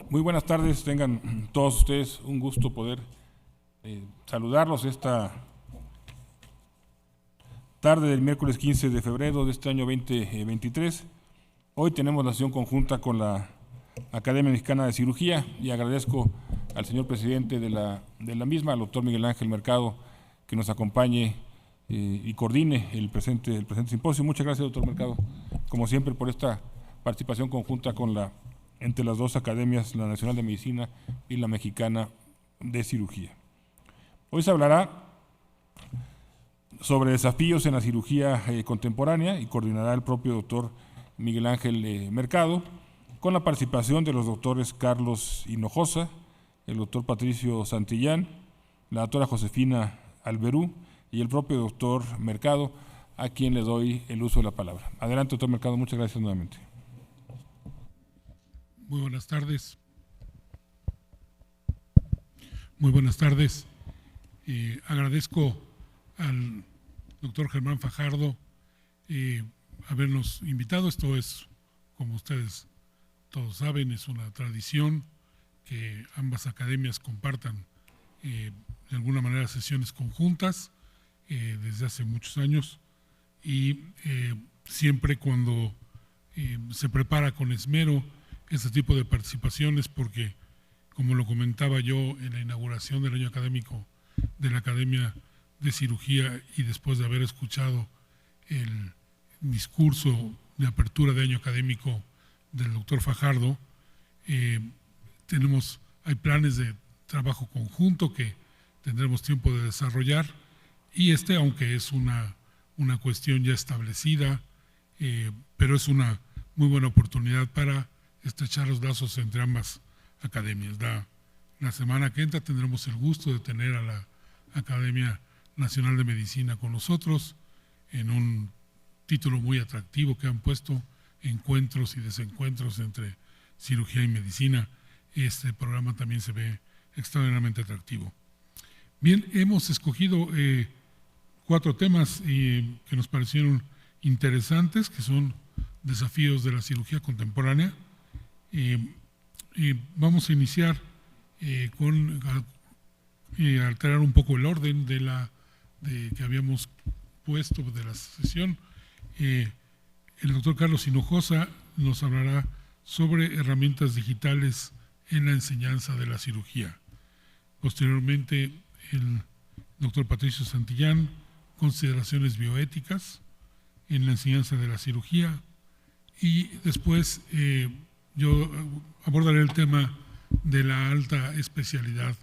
Muy buenas tardes, tengan todos ustedes un gusto poder saludarlos esta tarde del miércoles 15 de febrero de este año 2023. Hoy tenemos la sesión conjunta con la Academia Mexicana de Cirugía y agradezco al señor presidente de la misma, al doctor Miguel Ángel Mercado, que nos acompañe y coordine el presente simposio. Muchas gracias, doctor Mercado, como siempre, por esta participación conjunta entre las dos academias, la Nacional de Medicina y la Mexicana de Cirugía. Hoy se hablará sobre desafíos en la cirugía contemporánea y coordinará el propio doctor Miguel Ángel Mercado, con la participación de los doctores Carlos Hinojosa, el doctor Patricio Santillán, la doctora Josefina Alberú y el propio doctor Mercado, a quien le doy el uso de la palabra. Adelante, doctor Mercado, muchas gracias nuevamente. Muy buenas tardes. Muy buenas tardes. Agradezco al doctor Germán Fajardo habernos invitado. Esto es, como ustedes todos saben, es una tradición que ambas academias compartan de alguna manera sesiones conjuntas desde hace muchos años, y siempre cuando se prepara con esmero este tipo de participaciones, porque como lo comentaba yo en la inauguración del año académico de la Academia de Cirugía, y después de haber escuchado el discurso de apertura de año académico del doctor Fajardo, hay planes de trabajo conjunto que tendremos tiempo de desarrollar, y aunque es una cuestión ya establecida, pero es una muy buena oportunidad para estrechar los lazos entre ambas academias. La semana que entra tendremos el gusto de tener a la Academia Nacional de Medicina con nosotros en un título muy atractivo que han puesto: Encuentros y Desencuentros entre Cirugía y Medicina. Este programa también se ve extraordinariamente atractivo. Bien, hemos escogido 4 temas que nos parecieron interesantes, que son desafíos de la cirugía contemporánea. Vamos a iniciar con alterar un poco el orden que habíamos puesto de la sesión. El doctor Carlos Hinojosa nos hablará sobre herramientas digitales en la enseñanza de la cirugía. Posteriormente, el doctor Patricio Santillán, consideraciones bioéticas en la enseñanza de la cirugía, y después yo abordaré el tema de la alta especialidad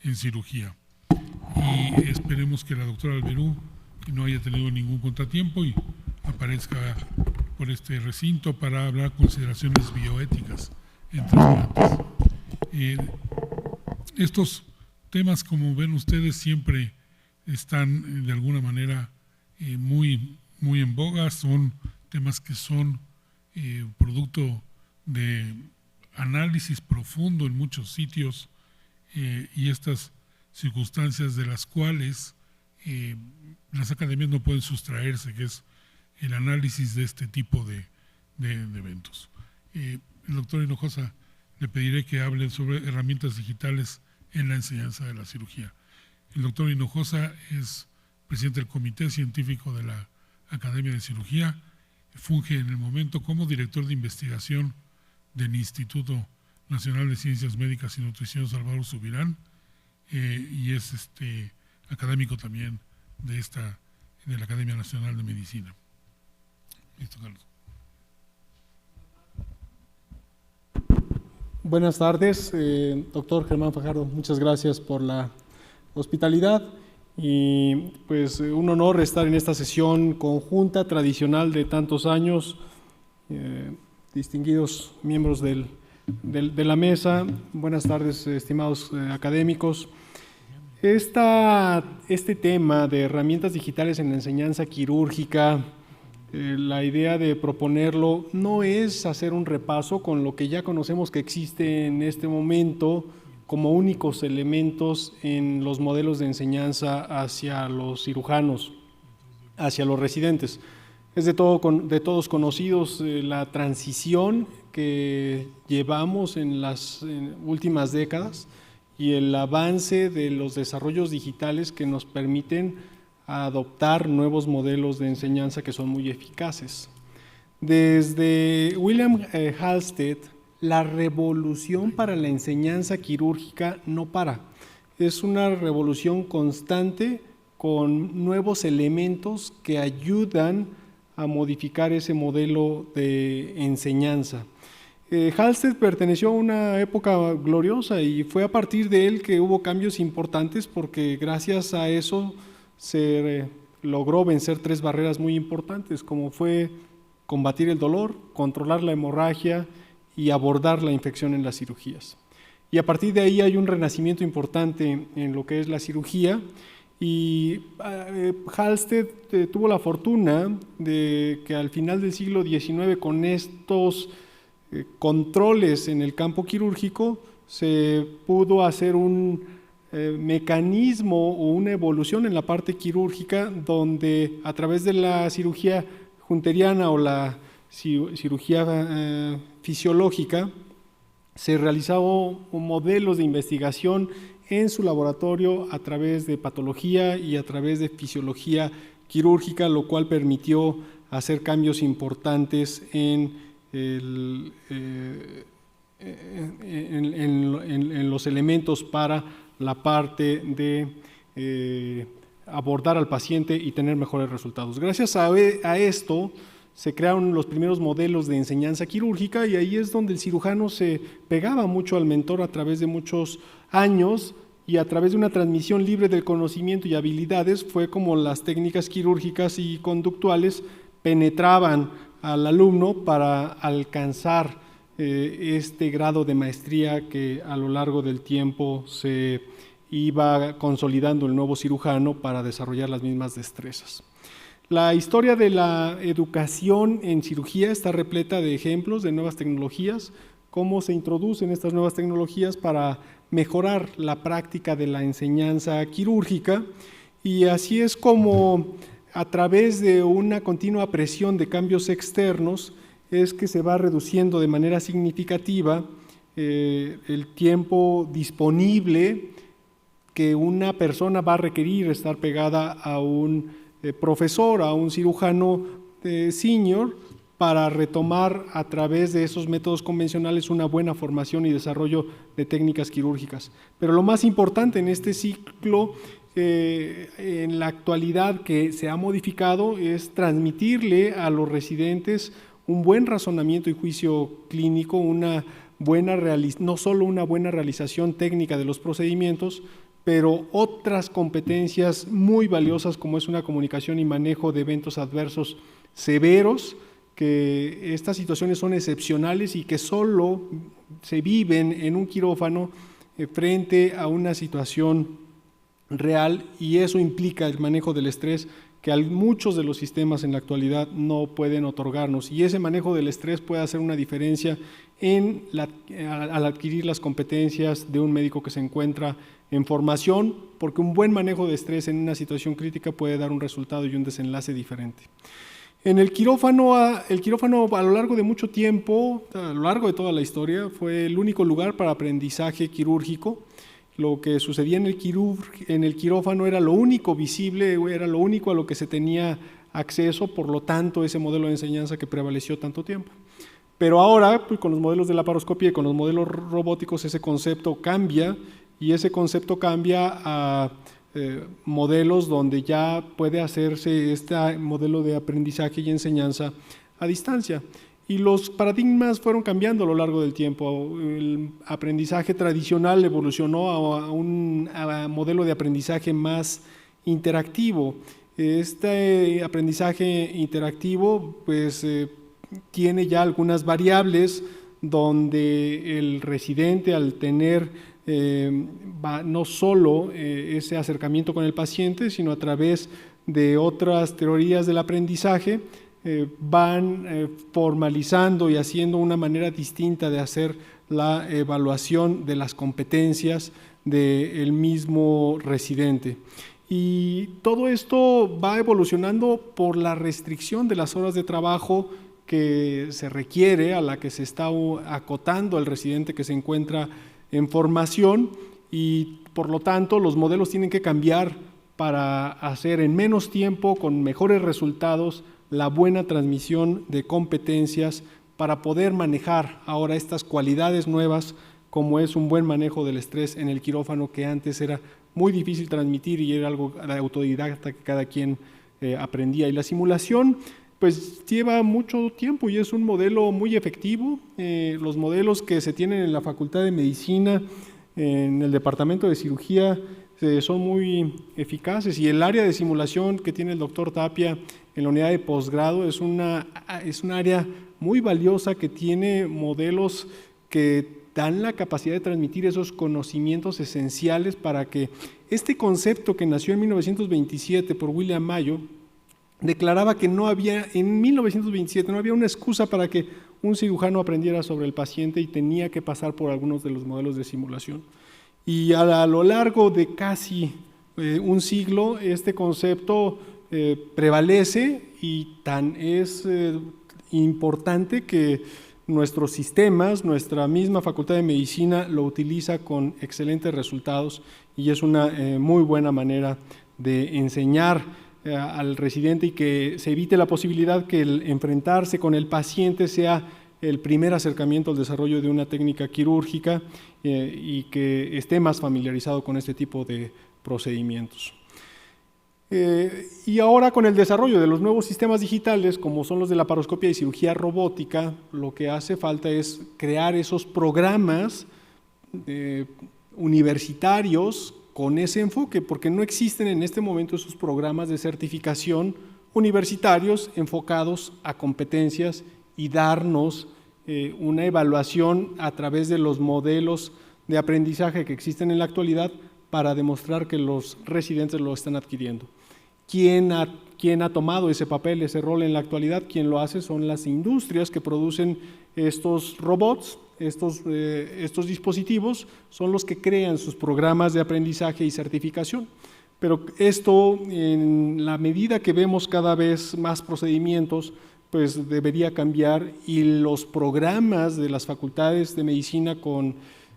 en cirugía. Y esperemos que la doctora Alberú no haya tenido ningún contratiempo y aparezca por este recinto para hablar consideraciones bioéticas en trasplantes. Estos temas, como ven ustedes, siempre están de alguna manera muy en boga. Son temas que son producto de análisis profundo en muchos sitios, y estas circunstancias de las cuales las academias no pueden sustraerse, que es el análisis de este tipo de eventos. El doctor Hinojosa le pediré que hable sobre herramientas digitales en la enseñanza de la cirugía. El doctor Hinojosa es presidente del Comité Científico de la Academia de Cirugía, funge en el momento como director de investigación del Instituto Nacional de Ciencias Médicas y Nutrición Salvador Subirán, y es académico también de la Academia Nacional de Medicina. Listo, Carlos. Buenas tardes, doctor Germán Fajardo, muchas gracias por la hospitalidad, y pues un honor estar en esta sesión conjunta tradicional de tantos años. Distinguidos miembros de la mesa, buenas tardes, estimados académicos. Este tema de herramientas digitales en la enseñanza quirúrgica, la idea de proponerlo no es hacer un repaso con lo que ya conocemos que existe en este momento como únicos elementos en los modelos de enseñanza hacia los cirujanos, hacia los residentes. Es de todos conocidos la transición que llevamos en las últimas décadas y el avance de los desarrollos digitales que nos permiten adoptar nuevos modelos de enseñanza que son muy eficaces. Desde William Halsted, la revolución para la enseñanza quirúrgica no para. Es una revolución constante con nuevos elementos que ayudan a modificar ese modelo de enseñanza. Halsted perteneció a una época gloriosa y fue a partir de él que hubo cambios importantes, porque gracias a eso se logró vencer 3 barreras muy importantes, como fue combatir el dolor, controlar la hemorragia y abordar la infección en las cirugías. Y a partir de ahí hay un renacimiento importante en lo que es la cirugía, y Halsted tuvo la fortuna de que al final del siglo XIX, con estos controles en el campo quirúrgico, se pudo hacer un mecanismo o una evolución en la parte quirúrgica, donde a través de la cirugía junteriana o la cirugía fisiológica se realizaban modelos de investigación en su laboratorio a través de patología y a través de fisiología quirúrgica, lo cual permitió hacer cambios importantes en los elementos para la parte de abordar al paciente y tener mejores resultados. Gracias a esto se crearon los primeros modelos de enseñanza quirúrgica, y ahí es donde el cirujano se pegaba mucho al mentor a través de muchos años, y a través de una transmisión libre del conocimiento y habilidades fue como las técnicas quirúrgicas y conductuales penetraban al alumno para alcanzar este grado de maestría que a lo largo del tiempo se iba consolidando el nuevo cirujano para desarrollar las mismas destrezas. La historia de la educación en cirugía está repleta de ejemplos de nuevas tecnologías, cómo se introducen estas nuevas tecnologías para mejorar la práctica de la enseñanza quirúrgica, y así es como a través de una continua presión de cambios externos es que se va reduciendo de manera significativa el tiempo disponible que una persona va a requerir estar pegada a un profesor, a un cirujano senior, para retomar a través de esos métodos convencionales una buena formación y desarrollo de técnicas quirúrgicas. Pero lo más importante en este ciclo, en la actualidad, que se ha modificado, es transmitirle a los residentes un buen razonamiento y juicio clínico, no solo una buena realización técnica de los procedimientos, pero otras competencias muy valiosas, como es una comunicación y manejo de eventos adversos severos, que estas situaciones son excepcionales y que solo se viven en un quirófano frente a una situación real, y eso implica el manejo del estrés que muchos de los sistemas en la actualidad no pueden otorgarnos, y ese manejo del estrés puede hacer una diferencia al adquirir las competencias de un médico que se encuentra en formación, porque un buen manejo de estrés en una situación crítica puede dar un resultado y un desenlace diferente. En el quirófano a lo largo de mucho tiempo, a lo largo de toda la historia, fue el único lugar para aprendizaje quirúrgico. Lo que sucedía en el quirófano era lo único visible, era lo único a lo que se tenía acceso, por lo tanto ese modelo de enseñanza que prevaleció tanto tiempo. Pero ahora, pues, con los modelos de laparoscopía y con los modelos robóticos, ese concepto cambia, y ese concepto cambia a modelos donde ya puede hacerse este modelo de aprendizaje y enseñanza a distancia. Y los paradigmas fueron cambiando a lo largo del tiempo. El aprendizaje tradicional evolucionó a un modelo de aprendizaje más interactivo. Este aprendizaje interactivo pues tiene ya algunas variables donde el residente, al tener no solo ese acercamiento con el paciente, sino a través de otras teorías del aprendizaje, van formalizando y haciendo una manera distinta de hacer la evaluación de las competencias del mismo residente. Y todo esto va evolucionando por la restricción de las horas de trabajo que se requiere, a la que se está acotando al residente que se encuentra en formación, y por lo tanto los modelos tienen que cambiar para hacer en menos tiempo, con mejores resultados, la buena transmisión de competencias para poder manejar ahora estas cualidades nuevas, como es un buen manejo del estrés en el quirófano, que antes era muy difícil transmitir y era algo autodidacta que cada quien aprendía. Y la simulación pues lleva mucho tiempo y es un modelo muy efectivo. Los modelos que se tienen en la Facultad de Medicina, en el Departamento de Cirugía, son muy eficaces, y el área de simulación que tiene el doctor Tapia en la unidad de posgrado es un área muy valiosa, que tiene modelos que dan la capacidad de transmitir esos conocimientos esenciales para que este concepto, que nació en 1927 por William Mayo, declaraba que en 1927 no había una excusa para que un cirujano aprendiera sobre el paciente y tenía que pasar por algunos de los modelos de simulación. Y a lo largo de casi un siglo, este concepto prevalece, y tan es importante que nuestros sistemas, nuestra misma Facultad de Medicina lo utiliza con excelentes resultados, y es una muy buena manera de enseñar al residente, y que se evite la posibilidad que el enfrentarse con el paciente sea el primer acercamiento al desarrollo de una técnica quirúrgica, y que esté más familiarizado con este tipo de procedimientos. Y ahora, con el desarrollo de los nuevos sistemas digitales, como son los de laparoscopia y cirugía robótica, lo que hace falta es crear esos programas universitarios con ese enfoque, porque no existen en este momento esos programas de certificación universitarios enfocados a competencias y darnos una evaluación a través de los modelos de aprendizaje que existen en la actualidad para demostrar que los residentes lo están adquiriendo. ¿Quién ha tomado ese papel, ese rol en la actualidad? Quien lo hace son las industrias que producen estos robots, estos dispositivos, son los que crean sus programas de aprendizaje y certificación. Pero esto, en la medida que vemos cada vez más procedimientos, pues debería cambiar, y los programas de las facultades de medicina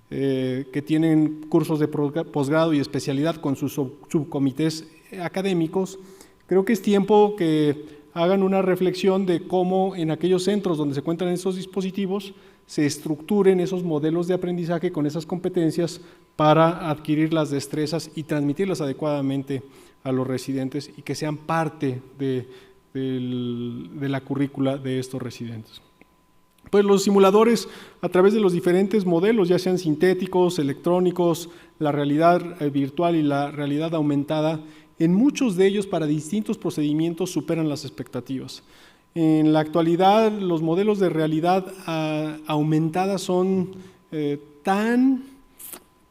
que tienen cursos de posgrado y especialidad con sus subcomités académicos, creo que es tiempo que hagan una reflexión de cómo en aquellos centros donde se encuentran esos dispositivos se estructuren esos modelos de aprendizaje con esas competencias para adquirir las destrezas y transmitirlas adecuadamente a los residentes, y que sean parte de la currícula de estos residentes. Pues los simuladores, a través de los diferentes modelos, ya sean sintéticos, electrónicos, la realidad virtual y la realidad aumentada, en muchos de ellos para distintos procedimientos superan las expectativas. En la actualidad, los modelos de realidad aumentada son tan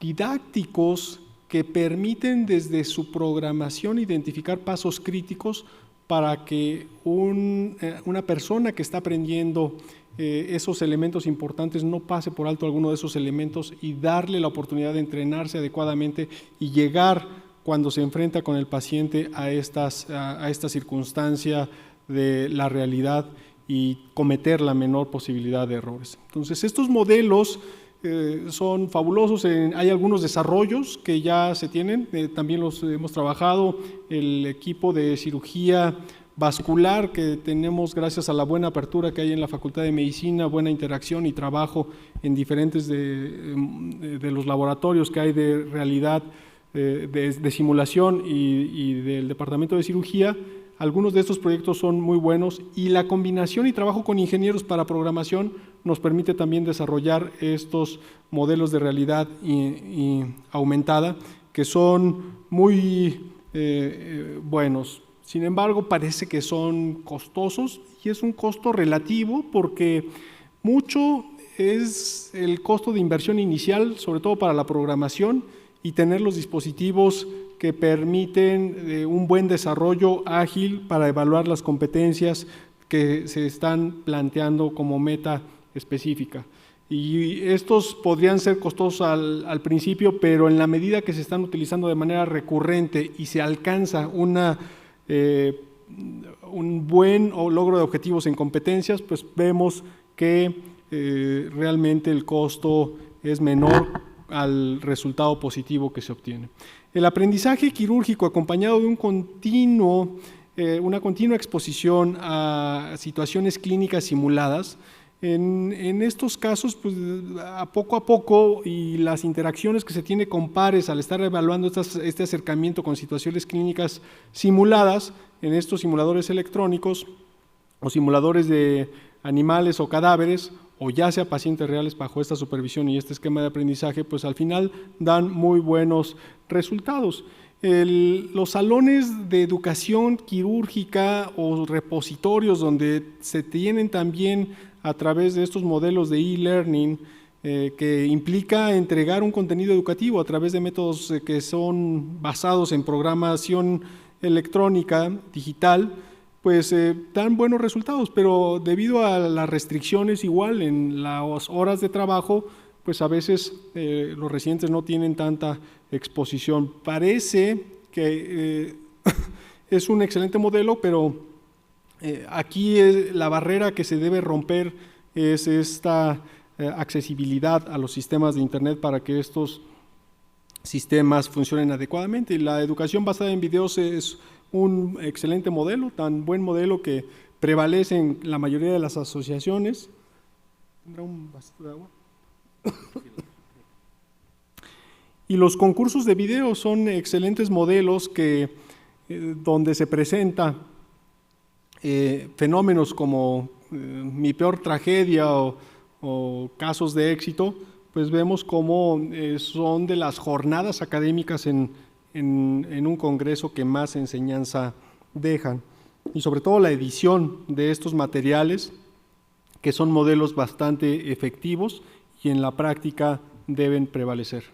didácticos que permiten desde su programación identificar pasos críticos para que una persona que está aprendiendo esos elementos importantes no pase por alto alguno de esos elementos, y darle la oportunidad de entrenarse adecuadamente y llegar, cuando se enfrenta con el paciente, a esta circunstancia de la realidad y cometer la menor posibilidad de errores. Entonces, estos modelos son fabulosos. Hay algunos desarrollos que ya se tienen, también los hemos trabajado. El equipo de cirugía vascular que tenemos, gracias a la buena apertura que hay en la Facultad de Medicina, buena interacción y trabajo en diferentes de los laboratorios que hay de realidad, de simulación y del Departamento de Cirugía. Algunos de estos proyectos son muy buenos, y la combinación y trabajo con ingenieros para programación nos permite también desarrollar estos modelos de realidad y aumentada, que son muy buenos. Sin embargo, parece que son costosos, y es un costo relativo, porque mucho es el costo de inversión inicial, sobre todo para la programación, y tener los dispositivos que permiten un buen desarrollo ágil para evaluar las competencias que se están planteando como meta específica. Y estos podrían ser costosos al principio, pero en la medida que se están utilizando de manera recurrente y se alcanza una un buen logro de objetivos en competencias, pues vemos que realmente el costo es menor al resultado positivo que se obtiene. El aprendizaje quirúrgico acompañado de una continua exposición a situaciones clínicas simuladas, en estos casos, pues a poco y las interacciones que se tiene con pares al estar evaluando este acercamiento con situaciones clínicas simuladas, en estos simuladores electrónicos o simuladores de animales o cadáveres, o ya sea pacientes reales bajo esta supervisión y este esquema de aprendizaje, pues al final dan muy buenos resultados. Los salones de educación quirúrgica o repositorios donde se tienen también a través de estos modelos de e-learning que implica entregar un contenido educativo a través de métodos que son basados en programación electrónica, digital, pues dan buenos resultados, pero debido a las restricciones igual en las horas de trabajo, pues a veces los residentes no tienen tanta exposición. Parece que es un excelente modelo, pero aquí la barrera que se debe romper es esta accesibilidad a los sistemas de Internet para que estos sistemas funcionen adecuadamente. Y la educación basada en videos es un excelente modelo, tan buen modelo que prevalece en la mayoría de las asociaciones. ¿Tendrá un vasito de agua? Y los concursos de video son excelentes modelos que, donde se presenta fenómenos como mi peor tragedia o casos de éxito, pues vemos cómo son de las jornadas académicas en un congreso que más enseñanza dejan. Y sobre todo la edición de estos materiales, que son modelos bastante efectivos y en la práctica deben prevalecer.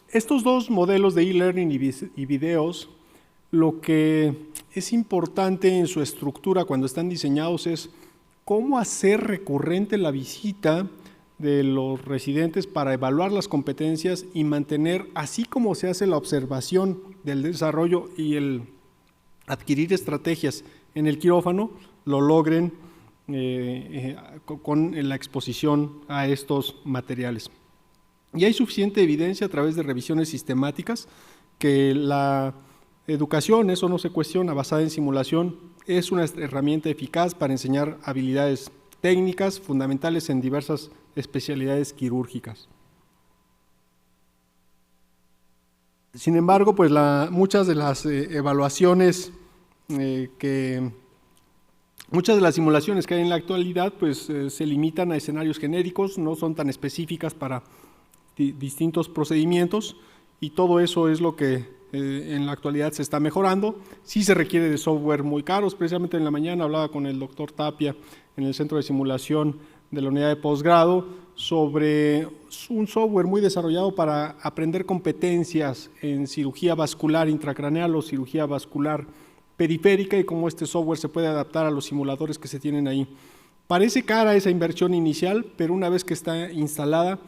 Estos dos modelos de e-learning y videos, lo que es importante en su estructura cuando están diseñados es cómo hacer recurrente la visita de los residentes para evaluar las competencias y mantener, así como se hace la observación del desarrollo y el adquirir estrategias en el quirófano, lo logren con la exposición a estos materiales. Y hay suficiente evidencia a través de revisiones sistemáticas que la educación, eso no se cuestiona, basada en simulación, es una herramienta eficaz para enseñar habilidades técnicas fundamentales en diversas especialidades quirúrgicas. Sin embargo, pues muchas de las evaluaciones muchas de las simulaciones que hay en la actualidad pues se limitan a escenarios genéricos, no son tan específicas para distintos procedimientos, y todo eso es lo que en la actualidad se está mejorando. Sí se requiere de software muy caros. Precisamente en la mañana hablaba con el doctor Tapia en el centro de simulación de la unidad de posgrado sobre un software muy desarrollado para aprender competencias en cirugía vascular intracraneal o cirugía vascular periférica y cómo este software se puede adaptar a los simuladores que se tienen ahí. Parece cara esa inversión inicial, pero una vez que está instalada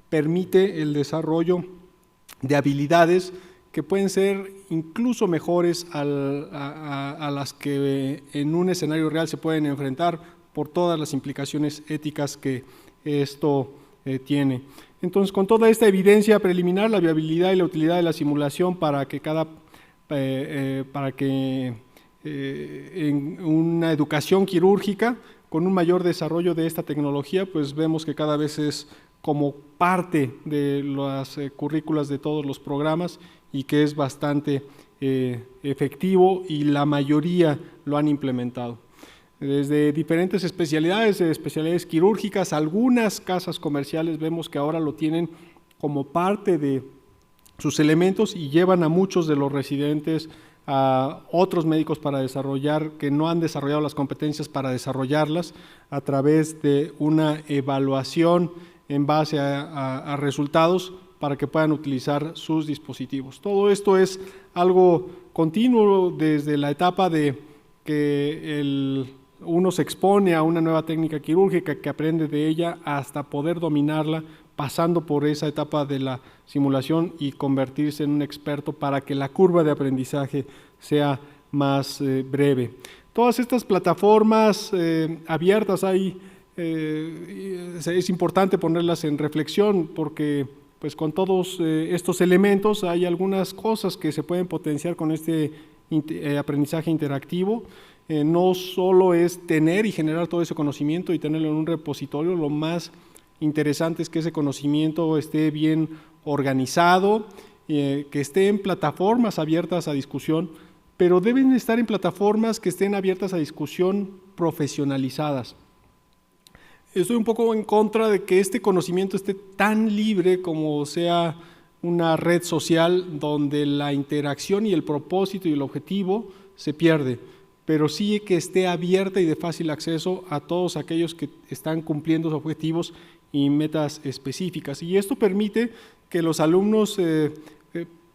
permite el desarrollo de habilidades que pueden ser incluso mejores a las que en un escenario real se pueden enfrentar por todas las implicaciones éticas que esto tiene. Entonces, con toda esta evidencia preliminar, la viabilidad y la utilidad de la simulación para que en una educación quirúrgica con un mayor desarrollo de esta tecnología, pues vemos que cada vez es como parte de las currículas de todos los programas y que es bastante efectivo y la mayoría lo han implementado. Desde diferentes especialidades quirúrgicas, algunas casas comerciales vemos que ahora lo tienen como parte de sus elementos y llevan a muchos de los residentes a otros médicos para desarrollar, que no han desarrollado las competencias para desarrollarlas a través de una evaluación en base a resultados para que puedan utilizar sus dispositivos. Todo esto es algo continuo desde la etapa de que uno se expone a una nueva técnica quirúrgica, que aprende de ella hasta poder dominarla pasando por esa etapa de la simulación y convertirse en un experto para que la curva de aprendizaje sea más breve. Todas estas plataformas abiertas es importante ponerlas en reflexión porque pues con todos estos elementos hay algunas cosas que se pueden potenciar con este aprendizaje interactivo. No solo es tener y generar todo ese conocimiento y tenerlo en un repositorio, lo más interesante es que ese conocimiento esté bien organizado, que esté en plataformas abiertas a discusión, pero deben estar en plataformas que estén abiertas a discusión profesionalizadas. Estoy un poco en contra de que este conocimiento esté tan libre como sea una red social donde la interacción y el propósito y el objetivo se pierde, pero sí que esté abierta y de fácil acceso a todos aquellos que están cumpliendo sus objetivos y metas específicas. Y esto permite que los alumnos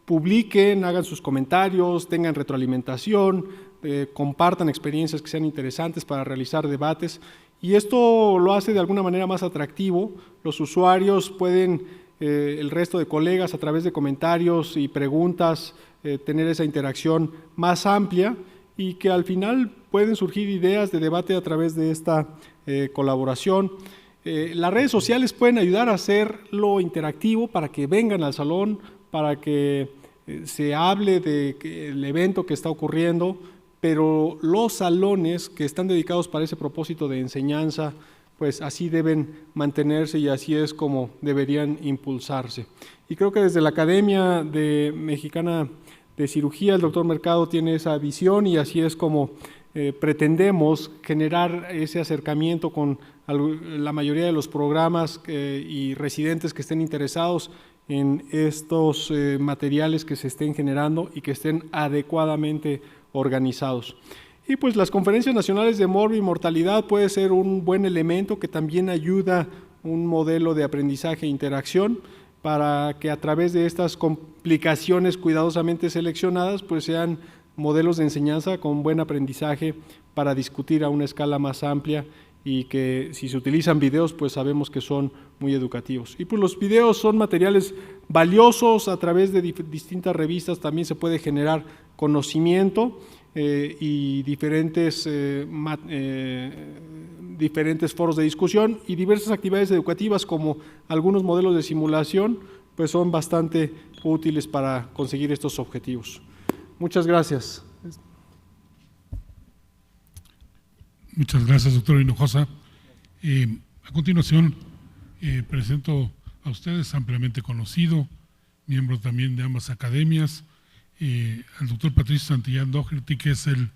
publiquen, hagan sus comentarios, tengan retroalimentación, compartan experiencias que sean interesantes para realizar debates, y esto lo hace de alguna manera más atractivo. Los usuarios pueden, el resto de colegas, a través de comentarios y preguntas, tener esa interacción más amplia y que al final pueden surgir ideas de debate a través de esta colaboración. Las redes sociales pueden ayudar a hacerlo interactivo para que vengan al salón, para que se hable del evento que está ocurriendo, pero los salones que están dedicados para ese propósito de enseñanza, pues así deben mantenerse y así es como deberían impulsarse. Y creo que desde la Academia Mexicana de Cirugía, el doctor Mercado tiene esa visión y así es como pretendemos generar ese acercamiento con la mayoría de los programas y residentes que estén interesados en estos materiales que se estén generando y que estén adecuadamente organizados. Y pues las conferencias nacionales de morbo y mortalidad puede ser un buen elemento que también ayuda un modelo de aprendizaje e interacción para que a través de estas complicaciones cuidadosamente seleccionadas pues sean modelos de enseñanza con buen aprendizaje para discutir a una escala más amplia y que si se utilizan videos pues sabemos que son muy educativos. Y pues los videos son materiales valiosos, a través de distintas revistas también se puede generar conocimiento y diferentes foros de discusión y diversas actividades educativas como algunos modelos de simulación pues son bastante útiles para conseguir estos objetivos. Muchas gracias. Muchas gracias, doctor Hinojosa. A continuación, presento a ustedes, ampliamente conocido, miembro también de ambas academias, al doctor Patricio Santillán Doherty, que es el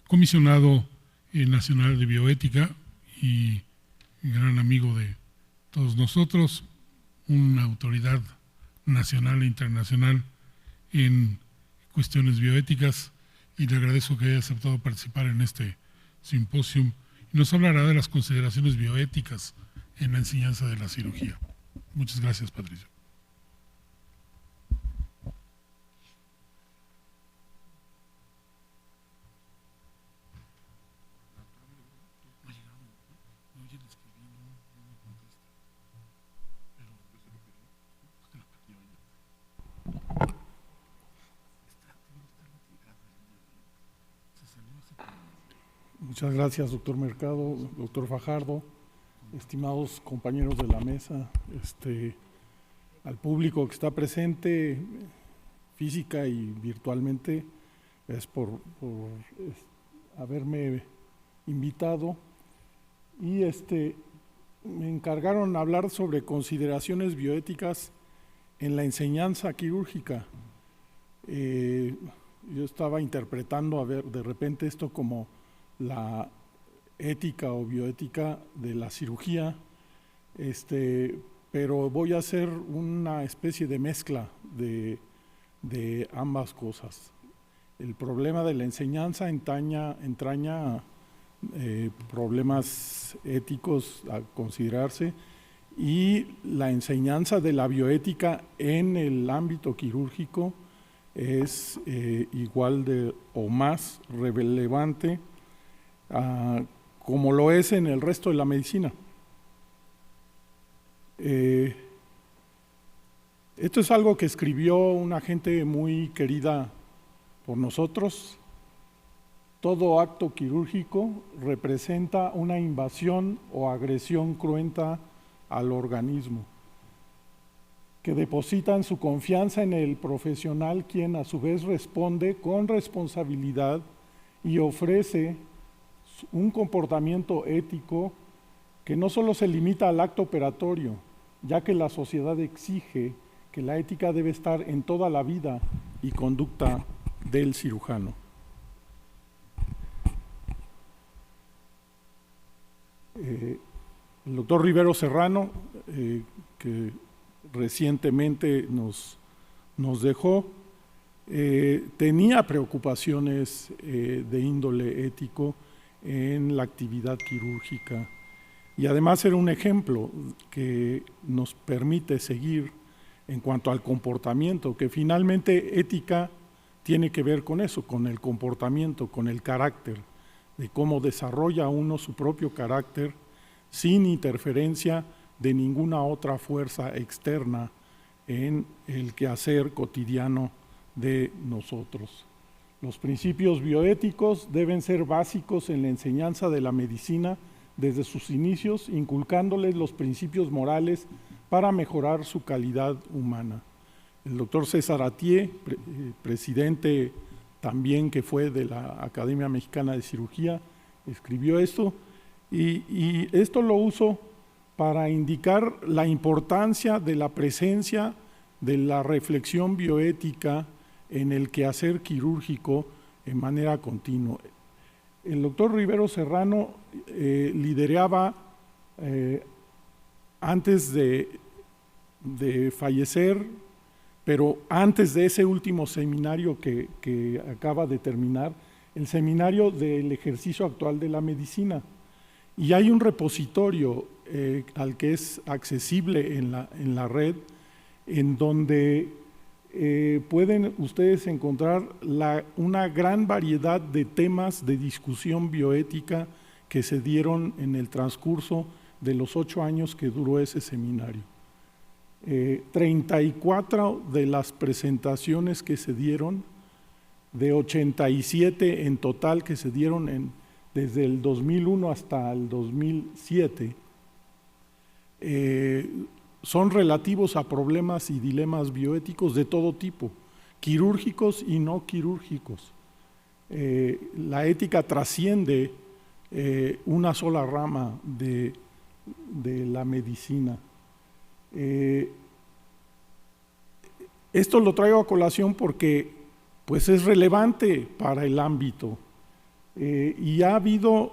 comisionado nacional de bioética y gran amigo de todos nosotros, una autoridad nacional e internacional en cuestiones bioéticas, y le agradezco que haya aceptado participar en este simposium y nos hablará de las consideraciones bioéticas en la enseñanza de la cirugía. Muchas gracias, Patricio. Muchas gracias, doctor Mercado, doctor Fajardo, estimados compañeros de la mesa, al público que está presente física y virtualmente, es por haberme invitado. Y me encargaron hablar sobre consideraciones bioéticas en la enseñanza quirúrgica. Yo estaba interpretando, de repente esto como la ética o bioética de la cirugía, pero voy a hacer una especie de mezcla de ambas cosas. El problema de la enseñanza entraña problemas éticos a considerarse, y la enseñanza de la bioética en el ámbito quirúrgico es igual de o más relevante como lo es en el resto de la medicina. Esto es algo que escribió una gente muy querida por nosotros. Todo acto quirúrgico representa una invasión o agresión cruenta al organismo, que depositan su confianza en el profesional, quien a su vez responde con responsabilidad y ofrece un comportamiento ético que no solo se limita al acto operatorio, ya que la sociedad exige que la ética debe estar en toda la vida y conducta del cirujano. El doctor Rivero Serrano, que recientemente nos dejó, tenía preocupaciones de índole ético en la actividad quirúrgica y además era un ejemplo que nos permite seguir en cuanto al comportamiento, que finalmente ética tiene que ver con eso, con el comportamiento, con el carácter, de cómo desarrolla uno su propio carácter sin interferencia de ninguna otra fuerza externa en el quehacer cotidiano de nosotros. Los principios bioéticos deben ser básicos en la enseñanza de la medicina desde sus inicios, inculcándoles los principios morales para mejorar su calidad humana. El doctor César Atié, presidente también que fue de la Academia Mexicana de Cirugía, escribió esto y esto lo uso para indicar la importancia de la presencia de la reflexión bioética en el quehacer quirúrgico en manera continua. El doctor Rivero Serrano lideraba antes de fallecer, pero antes de ese último seminario que acaba de terminar, el seminario del ejercicio actual de la medicina. Y hay un repositorio al que es accesible en la red, en donde pueden ustedes encontrar una gran variedad de temas de discusión bioética que se dieron en el transcurso de los 8 años que duró ese seminario. 34 de las presentaciones que se dieron, de 87 en total que se dieron desde el 2001 hasta el 2007, son relativos a problemas y dilemas bioéticos de todo tipo, quirúrgicos y no quirúrgicos. La ética trasciende una sola rama de la medicina. Esto lo traigo a colación porque pues es relevante para el ámbito y ha habido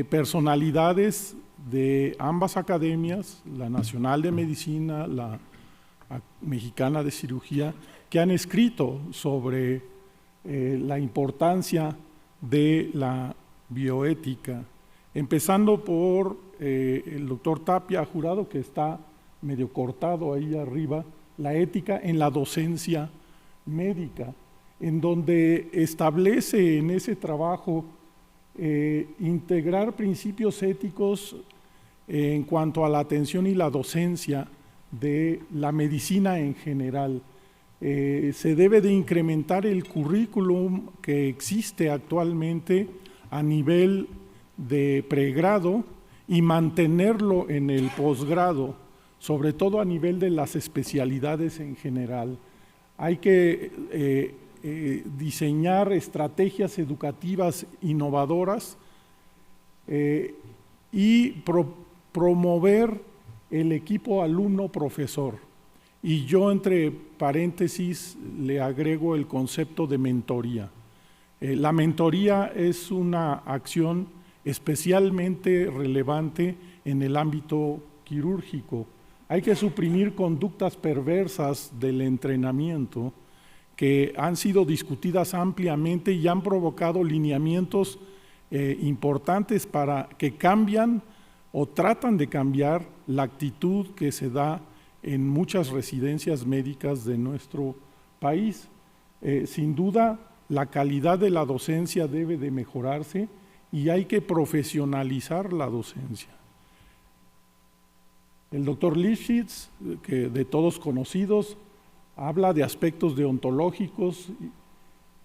personalidades de ambas academias, la Nacional de Medicina, la Mexicana de Cirugía, que han escrito sobre la importancia de la bioética, empezando por el doctor Tapia Jurado, que está medio cortado ahí arriba, la ética en la docencia médica, en donde establece en ese trabajo integrar principios éticos en cuanto a la atención y la docencia de la medicina en general. Se debe de incrementar el currículum que existe actualmente a nivel de pregrado y mantenerlo en el posgrado, sobre todo a nivel de las especialidades en general. Hay que diseñar estrategias educativas innovadoras y promover el equipo alumno-profesor. Y yo, entre paréntesis, le agrego el concepto de mentoría. La mentoría es una acción especialmente relevante en el ámbito quirúrgico. Hay que suprimir conductas perversas del entrenamiento que han sido discutidas ampliamente y han provocado lineamientos importantes para que cambian o tratan de cambiar la actitud que se da en muchas residencias médicas de nuestro país. Sin duda, la calidad de la docencia debe de mejorarse y hay que profesionalizar la docencia. El doctor Lifshitz, que de todos conocidos, habla de aspectos deontológicos,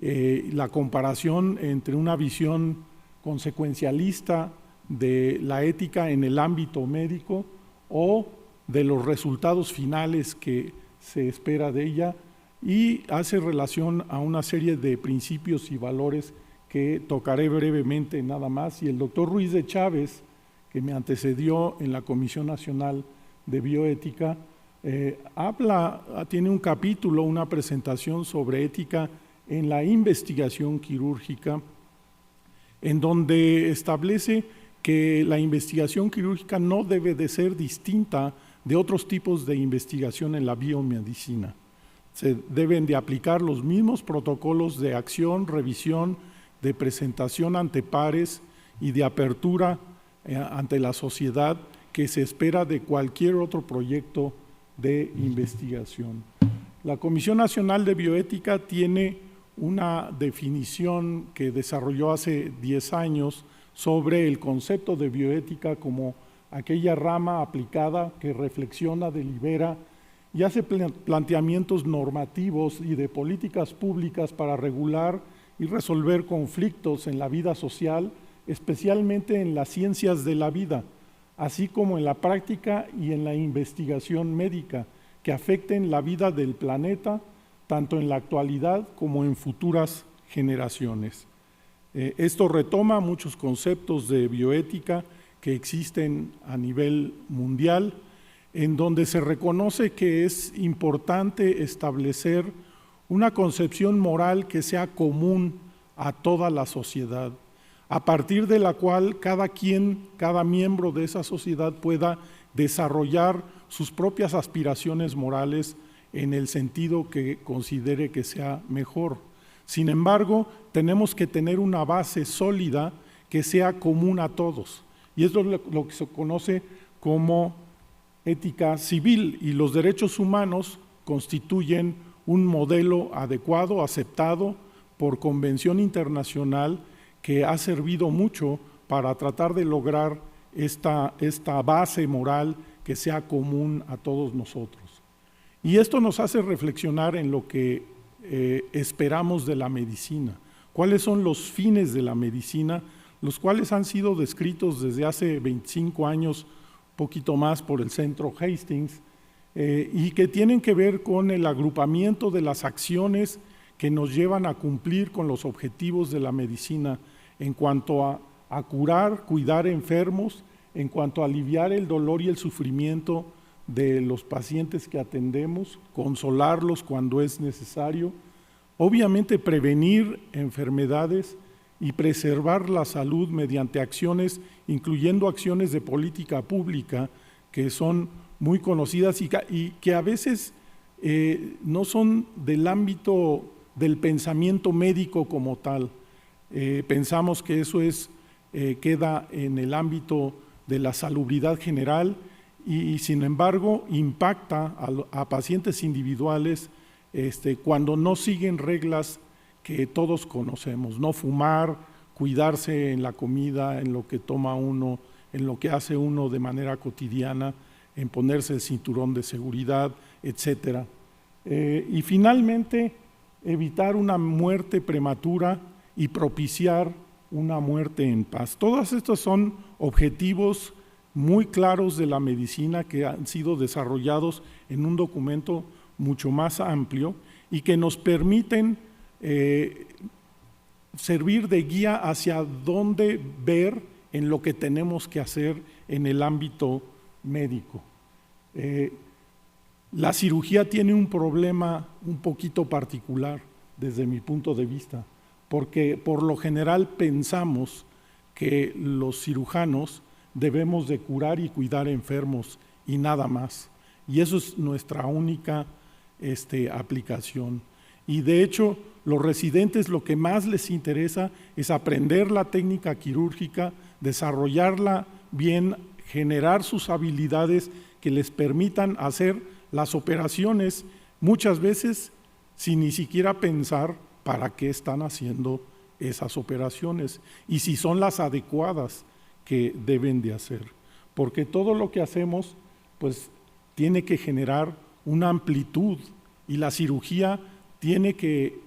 la comparación entre una visión consecuencialista de la ética en el ámbito médico o de los resultados finales que se espera de ella, y hace relación a una serie de principios y valores que tocaré brevemente nada más. Y el doctor Ruiz de Chávez, que me antecedió en la Comisión Nacional de Bioética, tiene un capítulo, una presentación sobre ética en la investigación quirúrgica, en donde establece que la investigación quirúrgica no debe de ser distinta de otros tipos de investigación en la biomedicina. Se deben de aplicar los mismos protocolos de acción, revisión, de presentación ante pares y de apertura ante la sociedad que se espera de cualquier otro proyecto de investigación. La Comisión Nacional de Bioética tiene una definición que desarrolló hace 10 años sobre el concepto de bioética como aquella rama aplicada que reflexiona, delibera y hace planteamientos normativos y de políticas públicas para regular y resolver conflictos en la vida social, especialmente en las ciencias de la vida, así como en la práctica y en la investigación médica, que afecten la vida del planeta, tanto en la actualidad como en futuras generaciones. Esto retoma muchos conceptos de bioética que existen a nivel mundial, en donde se reconoce que es importante establecer una concepción moral que sea común a toda la sociedad, a partir de la cual cada miembro de esa sociedad pueda desarrollar sus propias aspiraciones morales en el sentido que considere que sea mejor. Sin embargo, tenemos que tener una base sólida que sea común a todos, y es lo que se conoce como ética civil, y los derechos humanos constituyen un modelo adecuado, aceptado por convención internacional, que ha servido mucho para tratar de lograr esta base moral que sea común a todos nosotros. Y esto nos hace reflexionar en lo que esperamos de la medicina, cuáles son los fines de la medicina, los cuales han sido descritos desde hace 25 años, poquito más, por el Centro Hastings, y que tienen que ver con el agrupamiento de las acciones que nos llevan a cumplir con los objetivos de la medicina en cuanto a curar, cuidar enfermos, en cuanto a aliviar el dolor y el sufrimiento de los pacientes que atendemos, consolarlos cuando es necesario, obviamente prevenir enfermedades y preservar la salud mediante acciones, incluyendo acciones de política pública que son muy conocidas y que a veces no son del ámbito del pensamiento médico como tal. Pensamos que eso queda en el ámbito de la salubridad general y sin embargo impacta a pacientes individuales cuando no siguen reglas que todos conocemos: no fumar, cuidarse en la comida, en lo que toma uno, en lo que hace uno de manera cotidiana, en ponerse el cinturón de seguridad, etcétera. Y finalmente, evitar una muerte prematura y propiciar una muerte en paz. Todos estos son objetivos muy claros de la medicina que han sido desarrollados en un documento mucho más amplio y que nos permiten servir de guía hacia dónde ver en lo que tenemos que hacer en el ámbito médico. La cirugía tiene un problema un poquito particular desde mi punto de vista, porque por lo general pensamos que los cirujanos debemos de curar y cuidar enfermos y nada más, y eso es nuestra única aplicación. Y de hecho, los residentes lo que más les interesa es aprender la técnica quirúrgica, desarrollarla bien, generar sus habilidades que les permitan hacer las operaciones, muchas veces sin ni siquiera pensar para qué están haciendo esas operaciones y si son las adecuadas que deben de hacer. Porque todo lo que hacemos pues tiene que generar una amplitud y la cirugía tiene que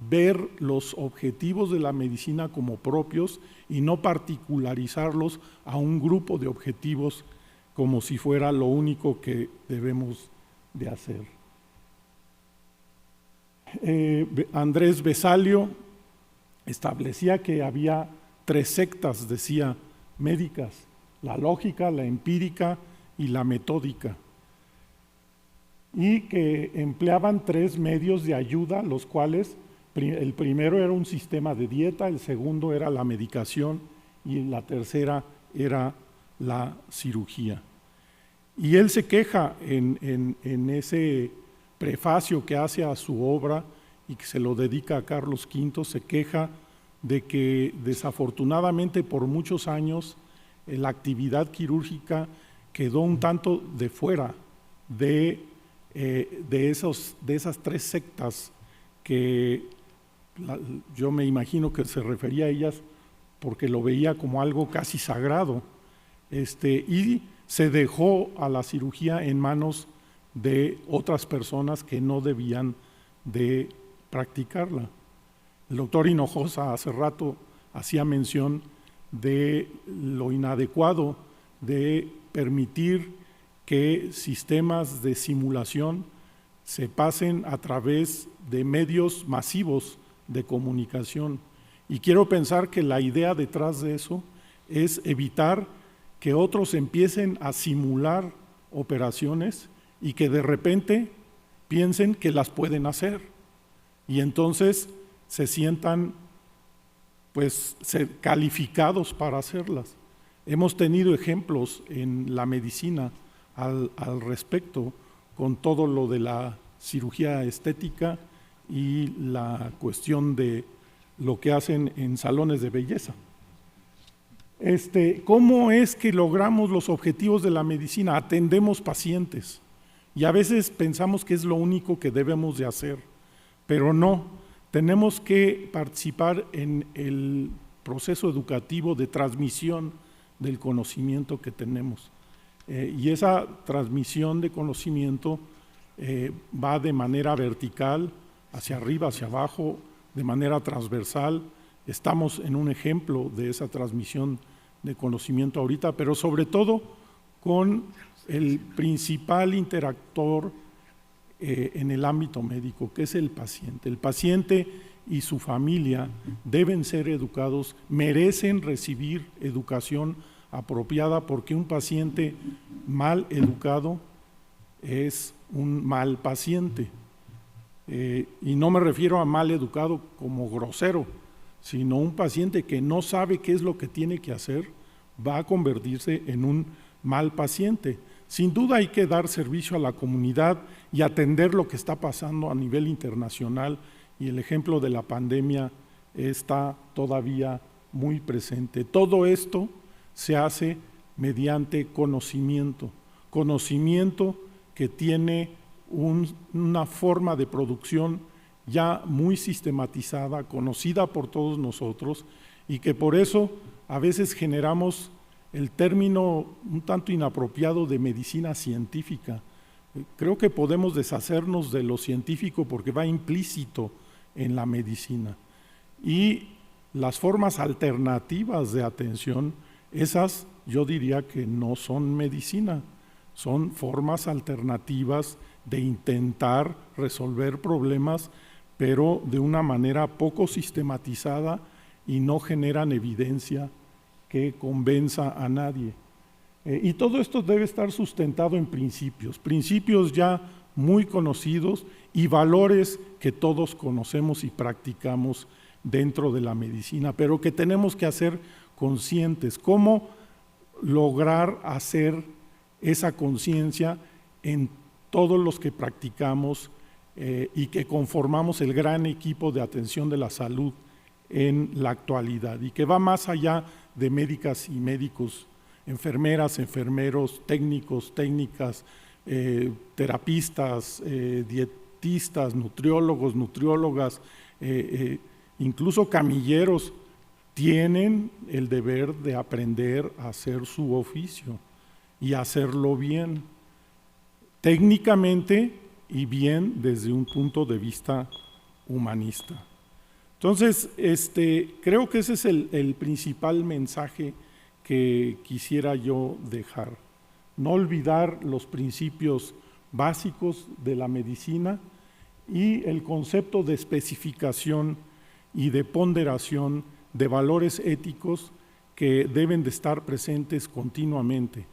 ver los objetivos de la medicina como propios y no particularizarlos a un grupo de objetivos como si fuera lo único que debemos de hacer. Andrés Vesalio establecía que había 3 sectas, decía, médicas: la lógica, la empírica y la metódica, y que empleaban 3 medios de ayuda, los cuales el primero era un sistema de dieta, el segundo era la medicación y la tercera era la cirugía. Y él se queja en ese prefacio que hace a su obra y que se lo dedica a Carlos V, se queja de que desafortunadamente por muchos años la actividad quirúrgica quedó un tanto de fuera de esas 3 sectas que yo me imagino que se refería a ellas porque lo veía como algo casi sagrado, y se dejó a la cirugía en manos de otras personas que no debían de practicarla. El doctor Hinojosa hace rato hacía mención de lo inadecuado de permitir que sistemas de simulación se pasen a través de medios masivos de comunicación. Y quiero pensar que la idea detrás de eso es evitar que otros empiecen a simular operaciones y que de repente piensen que las pueden hacer y entonces se sientan pues calificados para hacerlas. Hemos tenido ejemplos en la medicina al respecto, con todo lo de la cirugía estética y la cuestión de lo que hacen en salones de belleza. ¿Cómo es que logramos los objetivos de la medicina? Atendemos pacientes y a veces pensamos que es lo único que debemos de hacer, pero no, tenemos que participar en el proceso educativo de transmisión del conocimiento que tenemos. Y esa transmisión de conocimiento va de manera vertical, hacia arriba, hacia abajo, de manera transversal. Estamos en un ejemplo de esa transmisión de conocimiento ahorita, pero sobre todo con el principal interactor en el ámbito médico, que es el paciente. El paciente y su familia deben ser educados, merecen recibir educación apropiada, porque un paciente mal educado es un mal paciente. Y no me refiero a mal educado como grosero, sino un paciente que no sabe qué es lo que tiene que hacer, va a convertirse en un mal paciente. Sin duda hay que dar servicio a la comunidad y atender lo que está pasando a nivel internacional, y el ejemplo de la pandemia está todavía muy presente. Todo esto se hace mediante conocimiento que tiene una forma de producción ya muy sistematizada, conocida por todos nosotros, y que por eso a veces generamos el término un tanto inapropiado de medicina científica. Creo que podemos deshacernos de lo científico porque va implícito en la medicina. Y las formas alternativas de atención, esas yo diría que no son medicina, son formas alternativas de intentar resolver problemas, pero de una manera poco sistematizada y no generan evidencia que convenza a nadie. Y todo esto debe estar sustentado en principios ya muy conocidos y valores que todos conocemos y practicamos dentro de la medicina, pero que tenemos que hacer conscientes. ¿Cómo lograr hacer esa conciencia en todos los que practicamos y que conformamos el gran equipo de atención de la salud en la actualidad, y que va más allá de médicas y médicos, enfermeras, enfermeros, técnicos, técnicas, terapistas, dietistas, nutriólogos, nutriólogas, incluso camilleros, tienen el deber de aprender a hacer su oficio y hacerlo bien. técnicamente y bien desde un punto de vista humanista. Entonces, creo que ese es el principal mensaje que quisiera yo dejar. No olvidar los principios básicos de la medicina y el concepto de especificación y de ponderación de valores éticos que deben de estar presentes continuamente.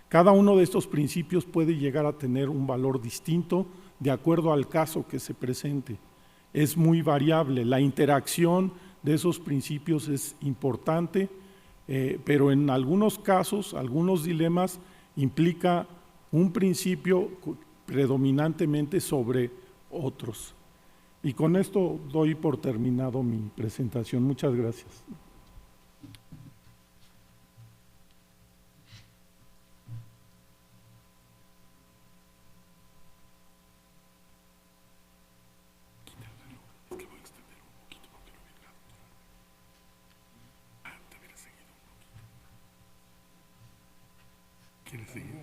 Cada uno de estos principios puede llegar a tener un valor distinto de acuerdo al caso que se presente. Es muy variable, la interacción de esos principios es importante, pero en algunos casos, algunos dilemas, implica un principio predominantemente sobre otros. Y con esto doy por terminado mi presentación. Muchas gracias. ¿Quieres seguir?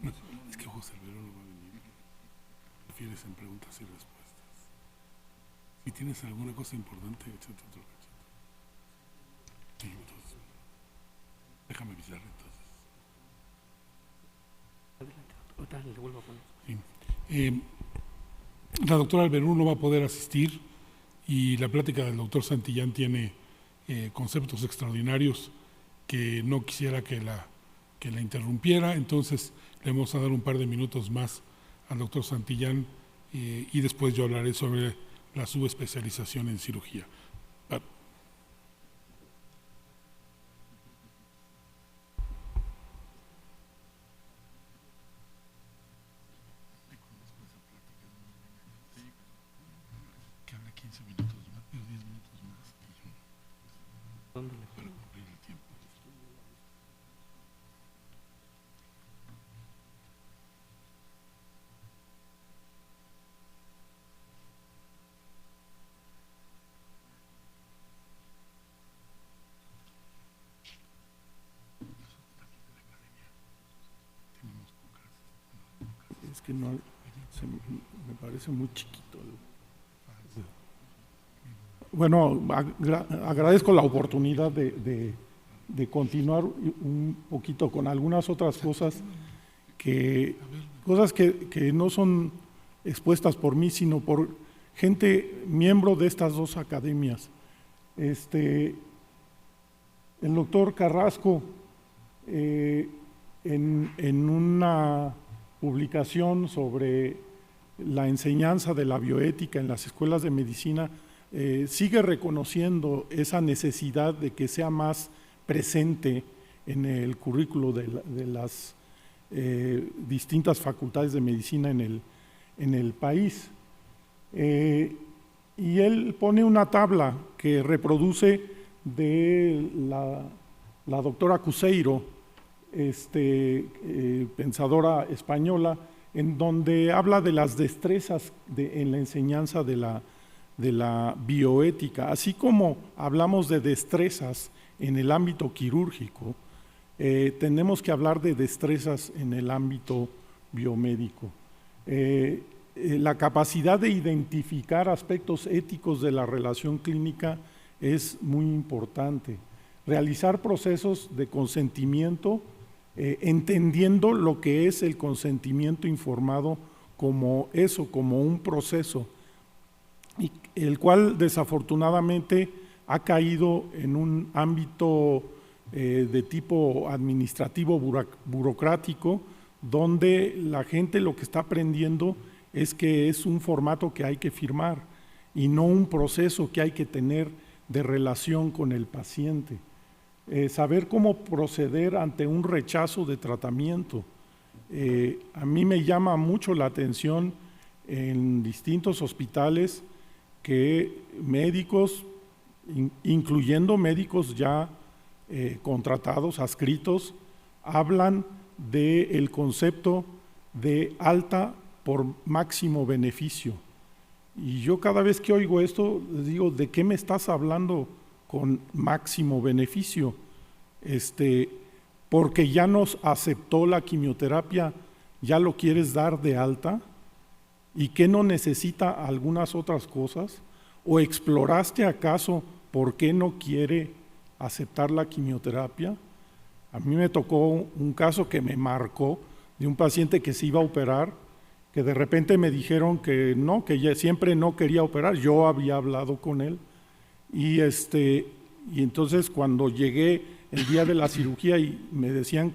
No, es que José Alberto no va a venir. Prefieres en preguntas y respuestas. Si tienes alguna cosa importante, échate otro cachito. Sí, entonces, déjame avisarle entonces. Adelante, ahorita le vuelvo a poner. Sí. La doctora Alberú no va a poder asistir y la plática del doctor Santillán tiene conceptos extraordinarios que no quisiera que la interrumpiera, entonces le vamos a dar un par de minutos más al doctor Santillán y después yo hablaré sobre la subespecialización en cirugía. Que hable 15 minutos más, 10 minutos más. ¿Dónde le Para cumplir el tiempo. Es que no, me parece muy chiquito. Bueno, agradezco la oportunidad de continuar un poquito con algunas otras cosas que no son expuestas por mí, sino por gente miembro de estas dos academias. El doctor Carrasco, en una publicación sobre la enseñanza de la bioética en las escuelas de medicina, sigue reconociendo esa necesidad de que sea más presente en el currículo de las distintas facultades de medicina en el país. Y él pone una tabla que reproduce de la doctora Cuseiro, pensadora española, en donde habla de las destrezas en la enseñanza de la bioética, así como hablamos de destrezas en el ámbito quirúrgico, tenemos que hablar de destrezas en el ámbito biomédico. La capacidad de identificar aspectos éticos de la relación clínica es muy importante. Realizar procesos de consentimiento, entendiendo lo que es el consentimiento informado como eso, como un proceso, y el cual desafortunadamente ha caído en un ámbito de tipo administrativo burocrático, donde la gente lo que está aprendiendo es que es un formato que hay que firmar y no un proceso que hay que tener de relación con el paciente. Saber cómo proceder ante un rechazo de tratamiento. A mí me llama mucho la atención en distintos hospitales que médicos, incluyendo médicos ya contratados, adscritos, hablan del concepto de alta por máximo beneficio. Y yo cada vez que oigo esto, les digo, ¿de qué me estás hablando con máximo beneficio? Porque ya nos aceptó la quimioterapia ya lo quieres dar de alta y que no necesita algunas otras cosas, o exploraste acaso por qué no quiere aceptar la quimioterapia. A mí me tocó un caso que me marcó de un paciente que se iba a operar, que de repente me dijeron que no, que ya siempre no quería operar. Yo había hablado con él y entonces cuando llegué el día de la cirugía y me decían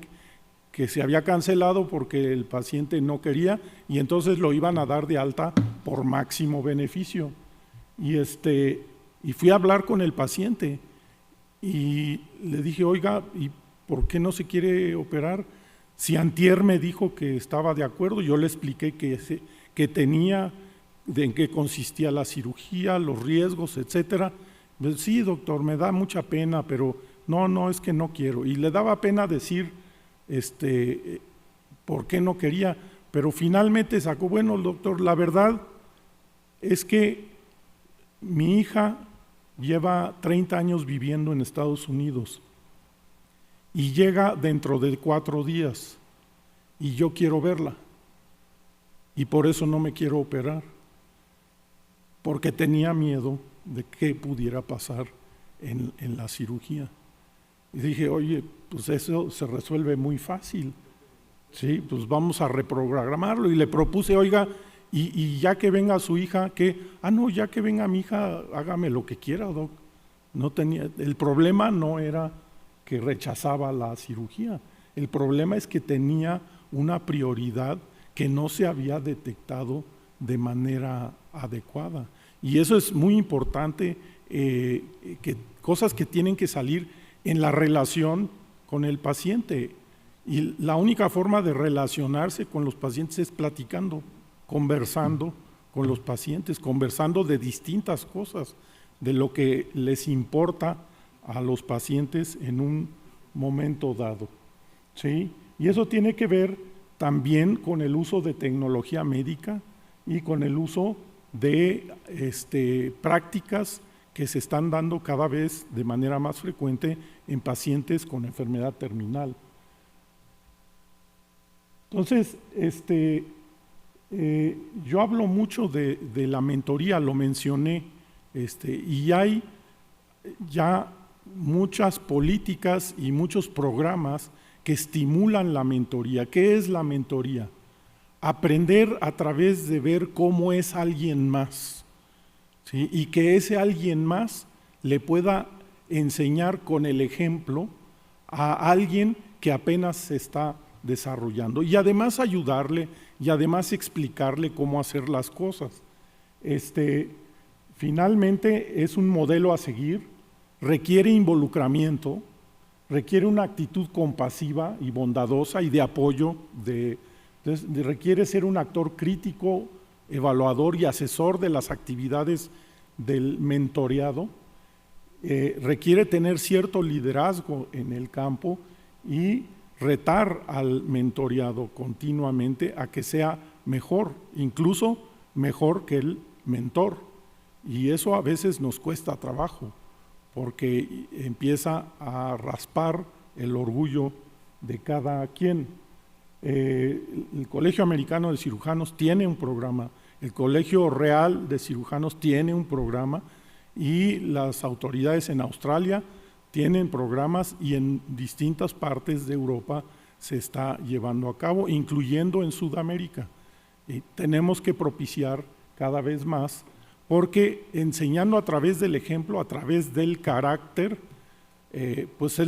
que se había cancelado porque el paciente no quería y entonces lo iban a dar de alta por máximo beneficio. Y fui a hablar con el paciente y le dije, oiga, ¿y por qué no se quiere operar? Si antier me dijo que estaba de acuerdo, yo le expliqué que tenía, en qué consistía la cirugía, los riesgos, etcétera. Sí, doctor, me da mucha pena, pero no, es que no quiero. Y le daba pena decir por qué no quería, pero finalmente sacó, bueno, doctor, la verdad es que mi hija lleva 30 años viviendo en Estados Unidos y llega dentro de 4 días y yo quiero verla y por eso no me quiero operar, porque tenía miedo de qué pudiera pasar en la cirugía. Y dije, oye, pues eso se resuelve muy fácil, ¿sí? Pues vamos a reprogramarlo. Y le propuse, oiga, y ya que venga su hija, ya que venga mi hija, hágame lo que quiera, doc. El problema no era que rechazaba la cirugía, el problema es que tenía una prioridad que no se había detectado de manera adecuada. Y eso es muy importante, cosas que tienen que salir en la relación con el paciente. Y la única forma de relacionarse con los pacientes es platicando, conversando con los pacientes, conversando de distintas cosas, de lo que les importa a los pacientes en un momento dado, ¿sí? Y eso tiene que ver también con el uso de tecnología médica y con el uso de prácticas que se están dando cada vez de manera más frecuente en pacientes con enfermedad terminal. Entonces, yo hablo mucho de la mentoría, lo mencioné, y hay ya muchas políticas y muchos programas que estimulan la mentoría. ¿Qué es la mentoría? Aprender a través de ver cómo es alguien más, ¿sí? Y que ese alguien más le pueda enseñar con el ejemplo a alguien que apenas se está desarrollando y además ayudarle y además explicarle cómo hacer las cosas. Finalmente es un modelo a seguir, requiere involucramiento, requiere una actitud compasiva y bondadosa y de apoyo, requiere ser un actor crítico, evaluador y asesor de las actividades del mentoreado, requiere tener cierto liderazgo en el campo y retar al mentoreado continuamente a que sea mejor, incluso mejor que el mentor. Y eso a veces nos cuesta trabajo, porque empieza a raspar el orgullo de cada quien. El Colegio Americano de Cirujanos tiene un programa, el Colegio Real de Cirujanos tiene un programa y las autoridades en Australia tienen programas y en distintas partes de Europa se está llevando a cabo, incluyendo en Sudamérica. Y tenemos que propiciar cada vez más, porque enseñando a través del ejemplo, a través del carácter, pues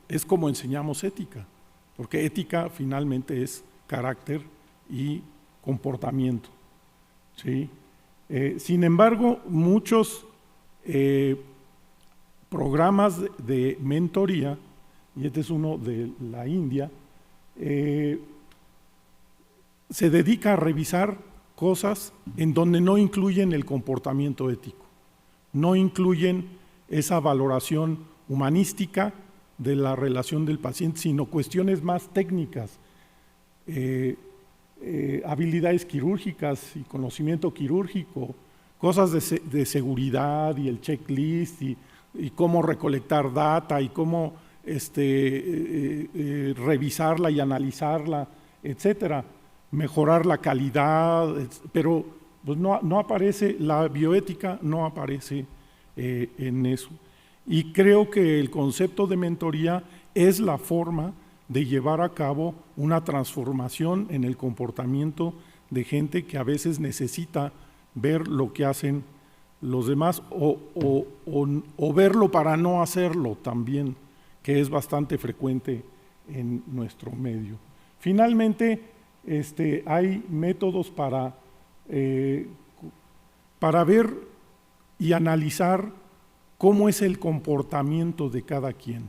es como enseñamos ética, porque ética finalmente es carácter y comportamiento, ¿sí? Sin embargo, muchos programas de mentoría, y este es uno de la India, se dedica a revisar cosas en donde no incluyen el comportamiento ético, no incluyen esa valoración humanística de la relación del paciente, sino cuestiones más técnicas, habilidades quirúrgicas y conocimiento quirúrgico, cosas de seguridad y el checklist y cómo recolectar data y cómo revisarla y analizarla etcétera, mejorar la calidad, pero pues no aparece, la bioética no aparece en eso. Y creo que el concepto de mentoría es la forma de llevar a cabo una transformación en el comportamiento de gente que a veces necesita ver lo que hacen los demás o verlo para no hacerlo también, que es bastante frecuente en nuestro medio. Finalmente, hay métodos para ver y analizar cómo es el comportamiento de cada quien.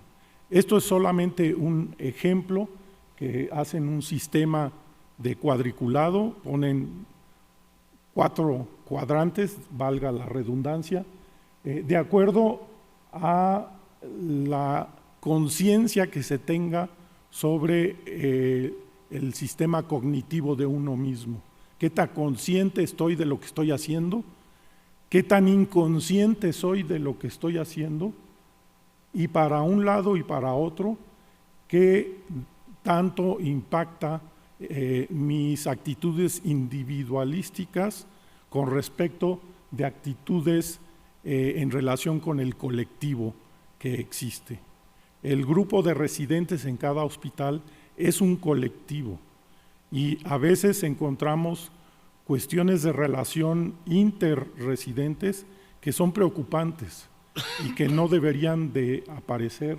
Esto es solamente un ejemplo que hacen un sistema de cuadriculado, ponen 4 cuadrantes, valga la redundancia, de acuerdo a la conciencia que se tenga sobre el sistema cognitivo de uno mismo. ¿Qué tan consciente estoy de lo que estoy haciendo? ¿Qué tan inconsciente soy de lo que estoy haciendo? Y para un lado y para otro, ¿qué tanto impacta mis actitudes individualísticas con respecto de actitudes en relación con el colectivo que existe? El grupo de residentes en cada hospital es un colectivo y a veces encontramos cuestiones de relación interresidentes que son preocupantes y que no deberían de aparecer,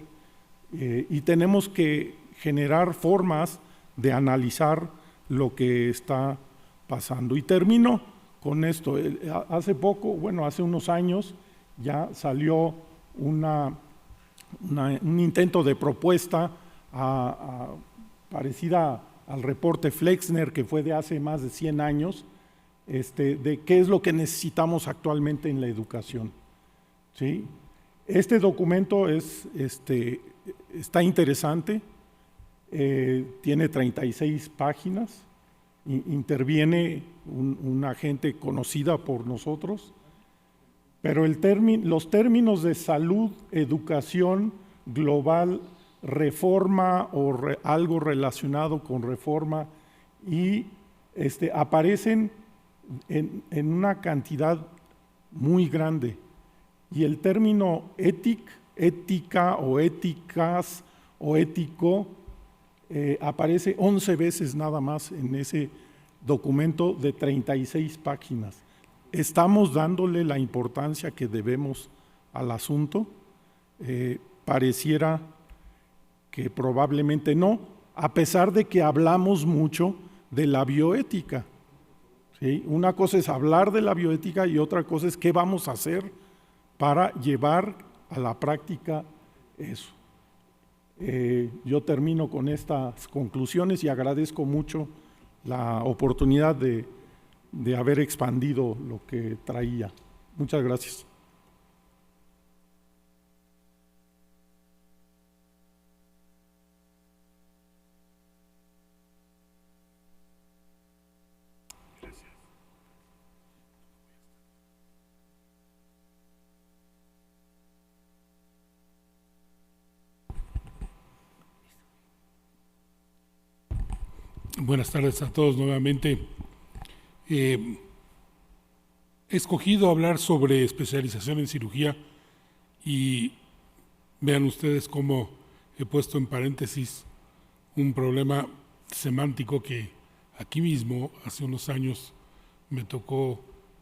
y tenemos que generar formas de analizar lo que está pasando. Y termino con esto. Hace poco, hace unos años ya salió un intento de propuesta parecida al reporte Flexner, que fue de hace más de 100 años, de qué es lo que necesitamos actualmente en la educación. ¿Sí? Este documento está interesante, tiene 36 páginas, interviene una gente conocida por nosotros, pero los términos de salud, educación global, reforma o algo relacionado con reforma y aparecen en una cantidad muy grande. Y el término ética o éticas o ético aparece 11 veces nada más en ese documento de 36 páginas. ¿Estamos dándole la importancia que debemos al asunto? Pareciera que probablemente no, a pesar de que hablamos mucho de la bioética. ¿Sí? Una cosa es hablar de la bioética y otra cosa es qué vamos a hacer para llevar a la práctica eso. Yo termino con estas conclusiones y agradezco mucho la oportunidad de haber expandido lo que traía. Muchas gracias. Buenas tardes a todos nuevamente. He escogido hablar sobre especialización en cirugía y vean ustedes cómo he puesto en paréntesis un problema semántico que aquí mismo hace unos años me tocó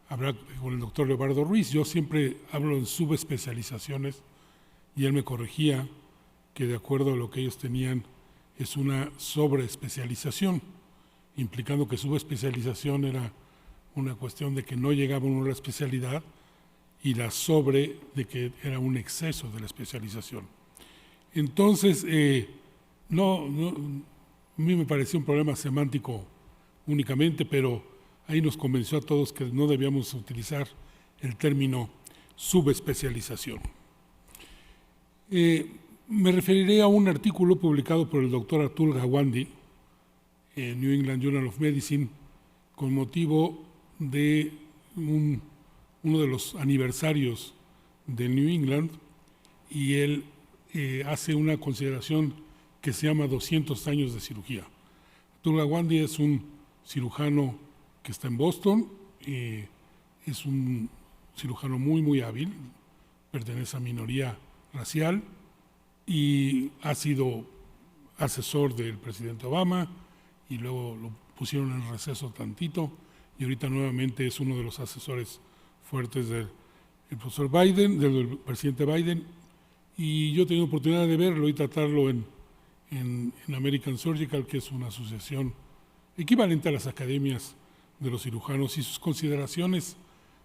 hablar con el doctor Leobardo Ruiz. Yo siempre hablo en subespecializaciones y él me corregía que de acuerdo a lo que ellos tenían es una sobreespecialización, implicando que subespecialización era una cuestión de que no llegaba uno a la especialidad y la sobre de que era un exceso de la especialización. Entonces, a mí me pareció un problema semántico únicamente, pero ahí nos convenció a todos que no debíamos utilizar el término subespecialización. Me referiré a un artículo publicado por el doctor Atul Gawande en New England Journal of Medicine con motivo de uno de los aniversarios de New England, y él hace una consideración que se llama 200 años de cirugía. Dr. Gawande es un cirujano que está en Boston, es un cirujano muy, muy hábil, pertenece a minoría racial y ha sido asesor del presidente Obama y luego lo pusieron en receso tantito y ahorita nuevamente es uno de los asesores fuertes del profesor Biden, del presidente Biden, y yo he tenido oportunidad de verlo y tratarlo en American Surgical, que es una asociación equivalente a las academias de los cirujanos, y sus consideraciones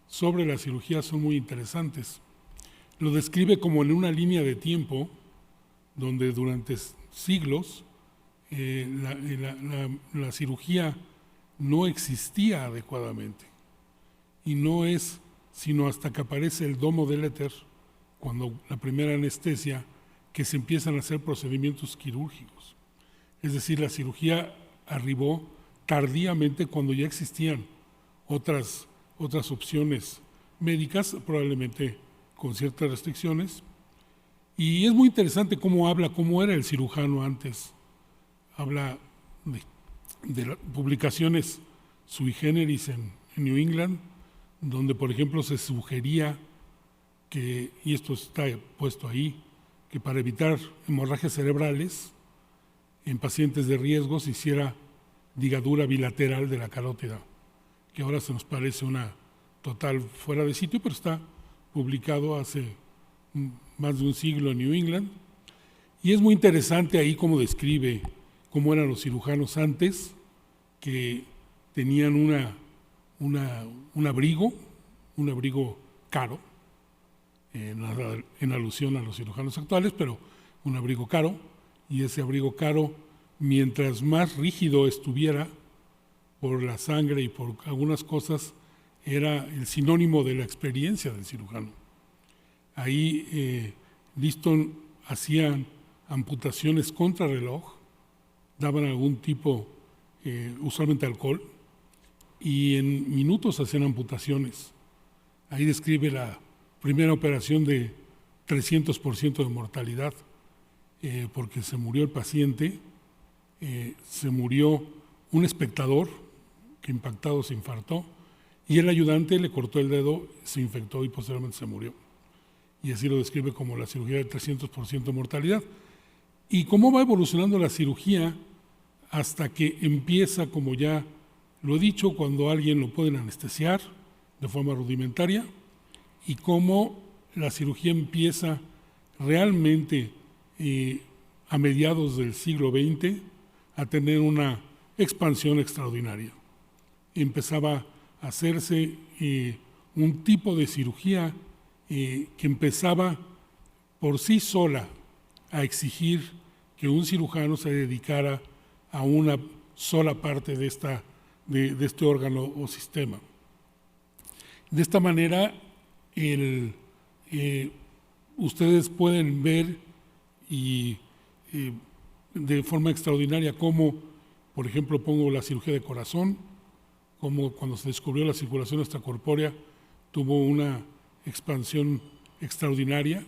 sobre la cirugía son muy interesantes. Lo describe como en una línea de tiempo donde durante siglos la cirugía no existía adecuadamente, y no es sino hasta que aparece el domo del éter, cuando la primera anestesia, que se empiezan a hacer procedimientos quirúrgicos. Es decir, la cirugía arribó tardíamente cuando ya existían otras opciones médicas, probablemente con ciertas restricciones. Y es muy interesante cómo habla, cómo era el cirujano antes. Habla de publicaciones sui generis en New England, donde por ejemplo se sugería que, y esto está puesto ahí, que para evitar hemorragias cerebrales en pacientes de riesgo se hiciera ligadura bilateral de la carótida, que ahora se nos parece una total fuera de sitio, pero está publicado hace más de un siglo en New England. Y es muy interesante ahí cómo describe cómo eran los cirujanos antes, que tenían un abrigo caro, en alusión a los cirujanos actuales, pero un abrigo caro, y ese abrigo caro, mientras más rígido estuviera por la sangre y por algunas cosas, era el sinónimo de la experiencia del cirujano. Ahí Liston hacían amputaciones contra reloj, daban algún tipo, usualmente alcohol, y en minutos hacían amputaciones. Ahí describe la primera operación de 300% de mortalidad, porque se murió el paciente, se murió un espectador que impactado se infartó, y el ayudante le cortó el dedo, se infectó y posteriormente se murió. Y así lo describe como la cirugía de 300% de mortalidad. Y cómo va evolucionando la cirugía hasta que empieza, como ya lo he dicho, cuando alguien lo pueden anestesiar de forma rudimentaria, y cómo la cirugía empieza realmente a mediados del siglo XX a tener una expansión extraordinaria. Empezaba a hacerse un tipo de cirugía que empezaba por sí sola a exigir que un cirujano se dedicara a una sola parte de este órgano o sistema. De esta manera, ustedes pueden ver de forma extraordinaria cómo, por ejemplo, pongo la cirugía de corazón, cómo cuando se descubrió la circulación extracorpórea tuvo una expansión extraordinaria,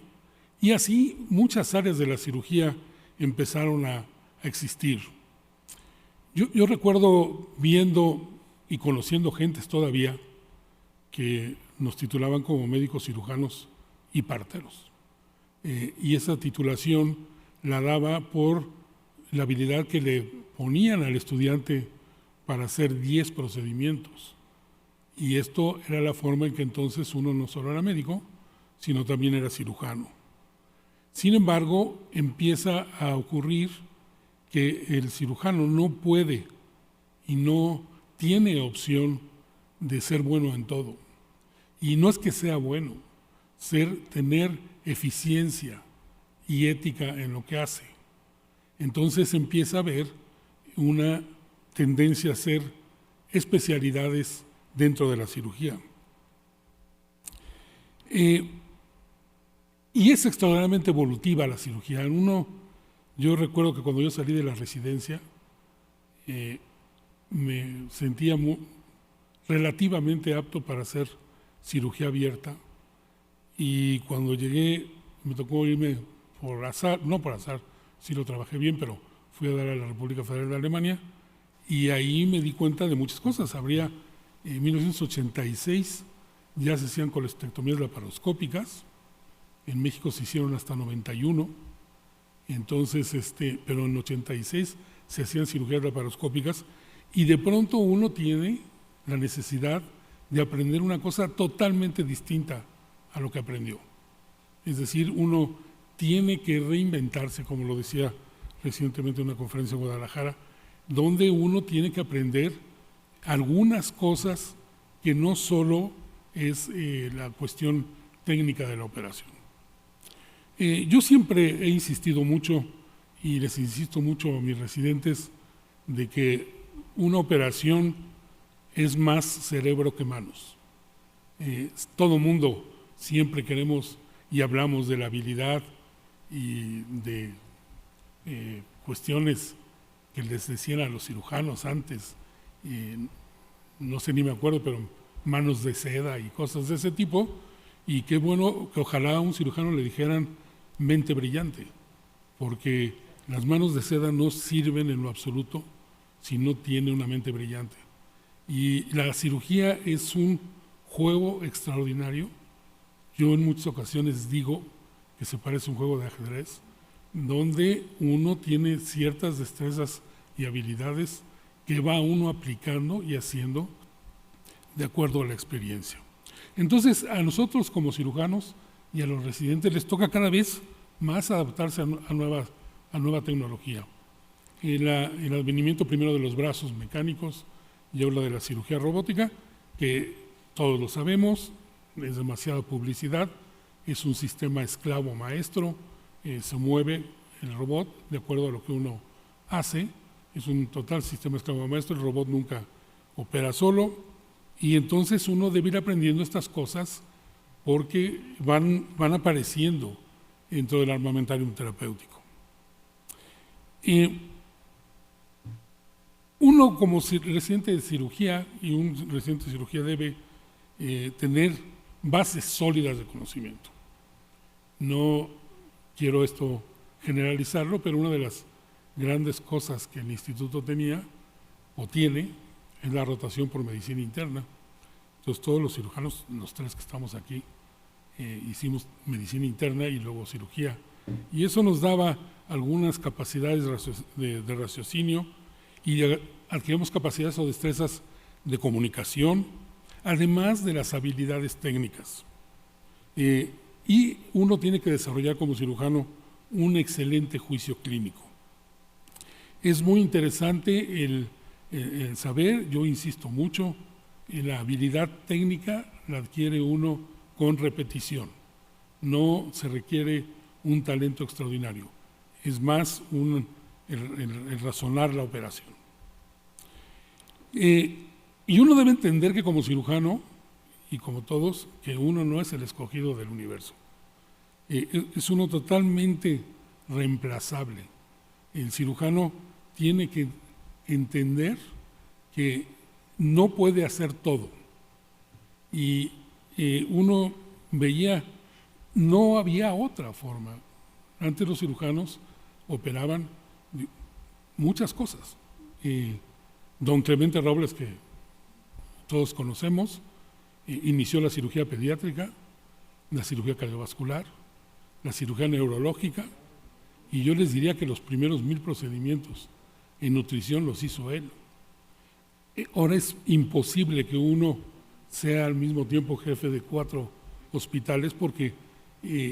y así muchas áreas de la cirugía empezaron a existir. Yo recuerdo viendo y conociendo gentes todavía que nos titulaban como médicos cirujanos y parteros. Y esa titulación la daba por la habilidad que le ponían al estudiante para hacer 10 procedimientos. Y esto era la forma en que entonces uno no solo era médico, sino también era cirujano. Sin embargo, empieza a ocurrir que el cirujano no puede y no tiene opción de ser bueno en todo. Y no es que sea bueno, tener eficiencia y ética en lo que hace. Entonces empieza a haber una tendencia a hacer especialidades dentro de la cirugía. Y es extraordinariamente evolutiva la cirugía. Yo recuerdo que cuando yo salí de la residencia, me sentía relativamente apto para hacer cirugía abierta, y cuando llegué me tocó irme por azar, no por azar, sí lo trabajé bien, pero fui a dar a la República Federal de Alemania, y ahí me di cuenta de muchas cosas. En 1986 ya se hacían colestectomías laparoscópicas, en México se hicieron hasta 91, entonces, pero en 86 se hacían cirugías laparoscópicas, y de pronto uno tiene la necesidad de aprender una cosa totalmente distinta a lo que aprendió. Es decir, uno tiene que reinventarse, como lo decía recientemente en una conferencia en Guadalajara, donde uno tiene que aprender algunas cosas que no solo es la cuestión técnica de la operación. Yo siempre he insistido mucho, y les insisto mucho a mis residentes, de que una operación es más cerebro que manos. Todo mundo siempre queremos y hablamos de la habilidad y de cuestiones que les decían a los cirujanos antes, no sé ni me acuerdo, pero manos de seda y cosas de ese tipo, y qué bueno que ojalá a un cirujano le dijeran mente brillante, porque las manos de seda no sirven en lo absoluto si no tiene una mente brillante. Y la cirugía es un juego extraordinario. Yo en muchas ocasiones digo que se parece a un juego de ajedrez, donde uno tiene ciertas destrezas y habilidades que va uno aplicando y haciendo de acuerdo a la experiencia. Entonces, a nosotros como cirujanos y a los residentes les toca cada vez más adaptarse a nueva tecnología. El advenimiento primero de los brazos mecánicos y ahora de la cirugía robótica, que todos lo sabemos, es demasiada publicidad, es un sistema esclavo maestro, se mueve el robot de acuerdo a lo que uno hace, es un total sistema esclavo maestro, el robot nunca opera solo, y entonces uno debe ir aprendiendo estas cosas porque van apareciendo dentro del armamentarium terapéutico. Uno como residente de cirugía y un residente de cirugía debe tener bases sólidas de conocimiento. No quiero esto generalizarlo, pero una de las grandes cosas que el instituto tenía o tiene es la rotación por medicina interna. Entonces todos los cirujanos, los tres que estamos aquí, hicimos medicina interna y luego cirugía. Y eso nos daba algunas capacidades de raciocinio y adquirimos capacidades o destrezas de comunicación, además de las habilidades técnicas. Y uno tiene que desarrollar como cirujano un excelente juicio clínico. Es muy interesante el saber, yo insisto mucho, la habilidad técnica la adquiere uno con repetición. No se requiere un talento extraordinario, es más el razonar la operación. Y uno debe entender que como cirujano, y como todos, que uno no es el escogido del universo. Es uno totalmente reemplazable. El cirujano tiene que entender que no puede hacer todo. Y uno veía, no había otra forma. Antes los cirujanos operaban muchas cosas. Don Clemente Robles, que todos conocemos, inició la cirugía pediátrica, la cirugía cardiovascular, la cirugía neurológica, y yo les diría que los primeros 1000 procedimientos en nutrición los hizo él. Ahora es imposible que uno sea al mismo tiempo jefe de 4 hospitales porque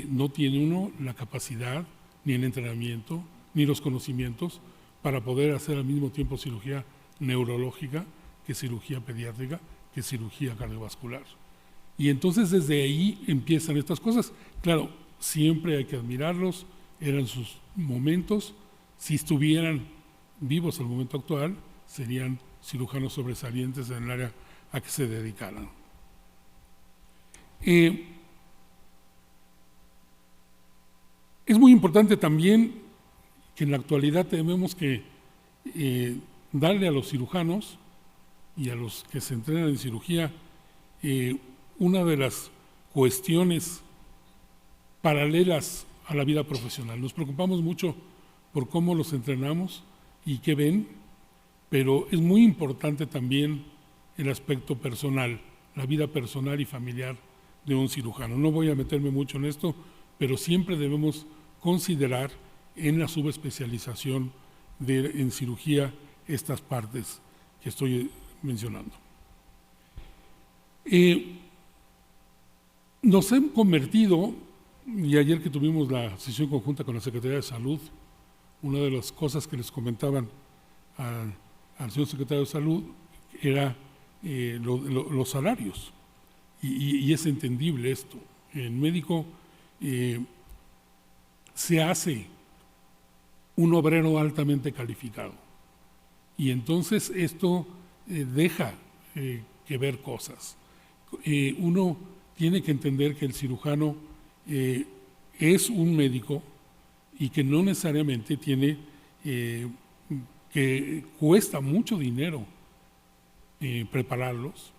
no tiene uno la capacidad, ni el entrenamiento, ni los conocimientos para poder hacer al mismo tiempo cirugía neurológica que cirugía pediátrica, que cirugía cardiovascular. Y entonces desde ahí empiezan estas cosas. Claro, siempre hay que admirarlos, eran sus momentos. Si estuvieran vivos al momento actual, serían cirujanos sobresalientes en el área a que se dedicaran. Es muy importante también que en la actualidad tenemos que darle a los cirujanos y a los que se entrenan en cirugía una de las cuestiones paralelas a la vida profesional. Nos preocupamos mucho por cómo los entrenamos y qué ven, pero es muy importante también el aspecto personal, la vida personal y familiar de un cirujano. No voy a meterme mucho en esto, pero siempre debemos considerar en la subespecialización en cirugía estas partes que estoy mencionando. Nos hemos convertido, y ayer que tuvimos la sesión conjunta con la Secretaría de Salud, una de las cosas que les comentaban al señor Secretario de Salud era los salarios, y es entendible esto. El médico se hace un obrero altamente calificado, y entonces esto deja que ver cosas. Uno tiene que entender que el cirujano es un médico y que no necesariamente tiene, que cuesta mucho dinero prepararlos.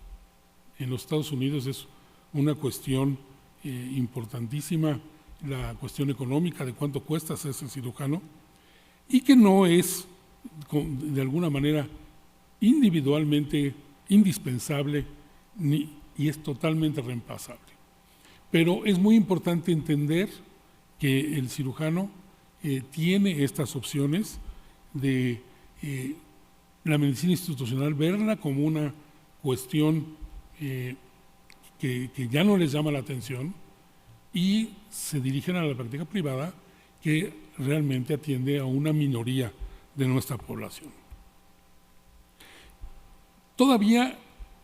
En los Estados Unidos es una cuestión importantísima, la cuestión económica de cuánto cuesta ser ese cirujano, y que no es de alguna manera individualmente indispensable y es totalmente reemplazable. Pero es muy importante entender que el cirujano tiene estas opciones de la medicina institucional, verla como una cuestión que ya no les llama la atención, y se dirigen a la práctica privada, que realmente atiende a una minoría de nuestra población. Todavía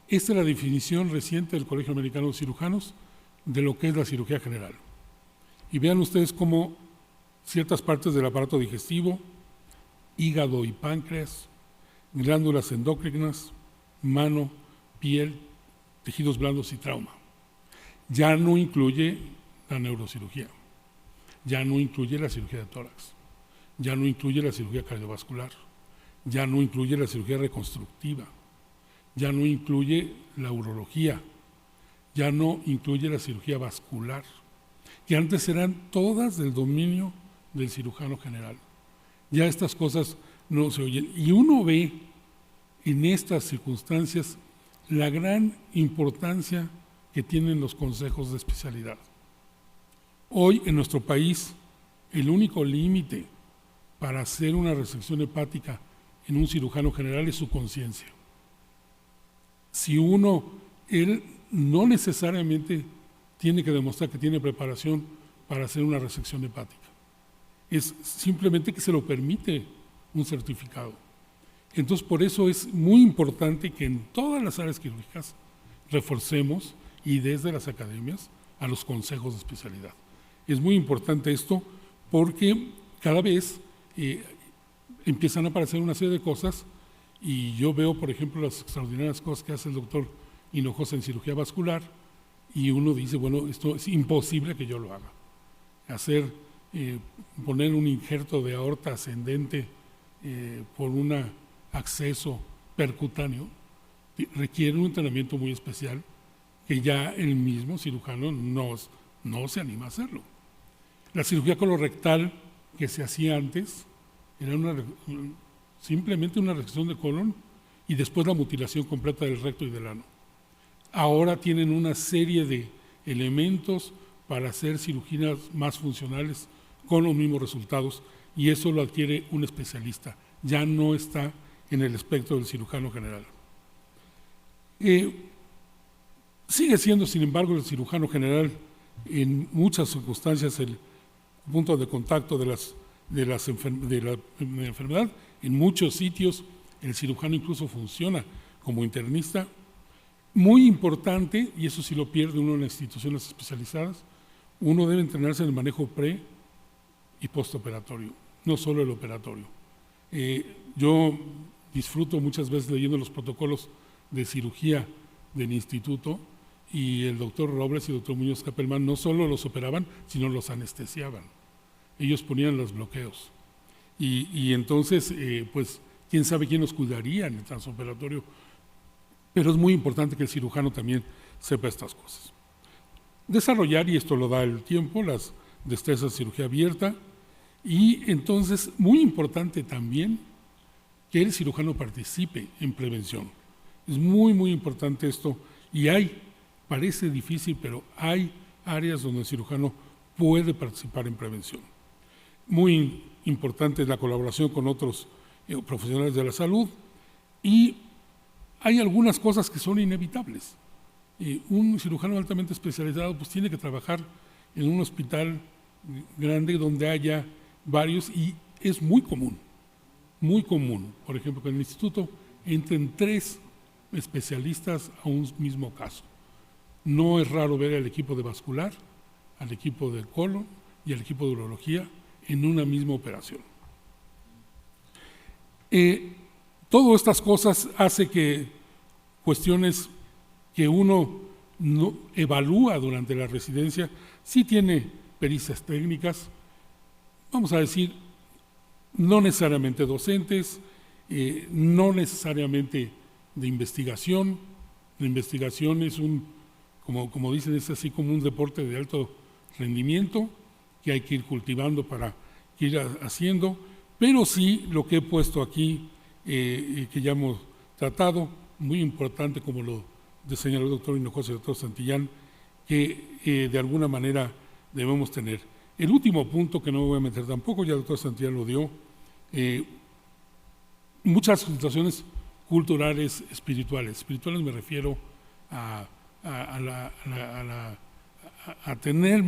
esta es la definición reciente del Colegio Americano de Cirujanos de lo que es la cirugía general. Y vean ustedes cómo ciertas partes del aparato digestivo, hígado y páncreas, glándulas endócrinas, mano, piel, tejidos blandos y trauma. Ya no incluye la neurocirugía, ya no incluye la cirugía de tórax, ya no incluye la cirugía cardiovascular, ya no incluye la cirugía reconstructiva, ya no incluye la urología, ya no incluye la cirugía vascular, que antes eran todas del dominio del cirujano general. Ya estas cosas no se oyen. Y uno ve en estas circunstancias la gran importancia que tienen los consejos de especialidad. Hoy en nuestro país el único límite para hacer una resección hepática en un cirujano general es su conciencia. Si él no necesariamente tiene que demostrar que tiene preparación para hacer una resección hepática, es simplemente que se lo permite un certificado. Entonces, por eso es muy importante que en todas las áreas quirúrgicas reforcemos, y desde las academias, a los consejos de especialidad. Es muy importante esto porque cada vez empiezan a aparecer una serie de cosas, y yo veo, por ejemplo, las extraordinarias cosas que hace el doctor Hinojosa en cirugía vascular, y uno dice, bueno, esto es imposible que yo lo haga. Poner un injerto de aorta ascendente por un acceso percutáneo requiere un entrenamiento muy especial que ya el mismo cirujano no se anima a hacerlo. La cirugía colorectal que se hacía antes era simplemente una resección de colon y después la mutilación completa del recto y del ano. Ahora tienen una serie de elementos para hacer cirugías más funcionales con los mismos resultados, y eso lo adquiere un especialista, ya no está en el espectro del cirujano general. Sigue siendo, sin embargo, el cirujano general en muchas circunstancias el punto de contacto de la enfermedad. En muchos sitios el cirujano incluso funciona como internista. Muy importante, y eso sí lo pierde uno en las instituciones especializadas, uno debe entrenarse en el manejo pre y postoperatorio, no solo el operatorio. Yo disfruto muchas veces leyendo los protocolos de cirugía del instituto, y el doctor Robles y el doctor Muñoz Capelman no solo los operaban, sino los anestesiaban. Ellos ponían los bloqueos. Y entonces, pues, quién sabe quién los cuidaría en el transoperatorio. Pero es muy importante que el cirujano también sepa estas cosas. Desarrollar, y esto lo da el tiempo, las destrezas de cirugía abierta, y entonces, muy importante también, que el cirujano participe en prevención. Es muy, muy importante esto, y parece difícil, pero hay áreas donde el cirujano puede participar en prevención. Muy importante es la colaboración con otros profesionales de la salud, y hay algunas cosas que son inevitables. Un cirujano altamente especializado pues tiene que trabajar en un hospital grande donde haya varios, y es muy común, por ejemplo, que en el instituto entren 3 especialistas a un mismo caso. No es raro ver al equipo de vascular, al equipo de colon y al equipo de urología en una misma operación. Todas estas cosas hace que cuestiones que uno no evalúa durante la residencia, sí tiene pericias técnicas, vamos a decir, no necesariamente docentes, no necesariamente de investigación. La investigación es como dicen, es así como un deporte de alto rendimiento que hay que ir cultivando para ir haciendo, pero sí lo que he puesto aquí, que ya hemos tratado, muy importante como lo señaló el doctor Hinojosa y el doctor Santillán, que de alguna manera debemos tener. El último punto, que no me voy a meter tampoco, ya el doctor Santillán lo dio, muchas situaciones culturales, espirituales me refiero a tener,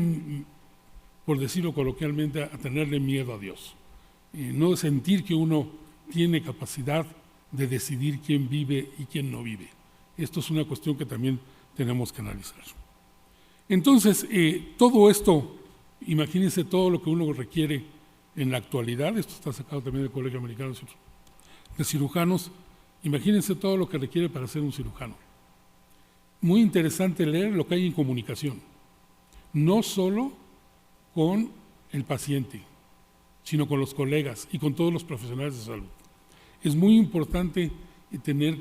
por decirlo coloquialmente, a tenerle miedo a Dios, no sentir que uno tiene capacidad de decidir quién vive y quién no vive. Esto es una cuestión que también tenemos que analizar. Entonces, todo esto, imagínense todo lo que uno requiere en la actualidad, esto está sacado también del Colegio Americano de Cirujanos, imagínense todo lo que requiere para ser un cirujano. Muy interesante leer lo que hay en comunicación, no solo con el paciente, sino con los colegas y con todos los profesionales de salud. Es muy importante tener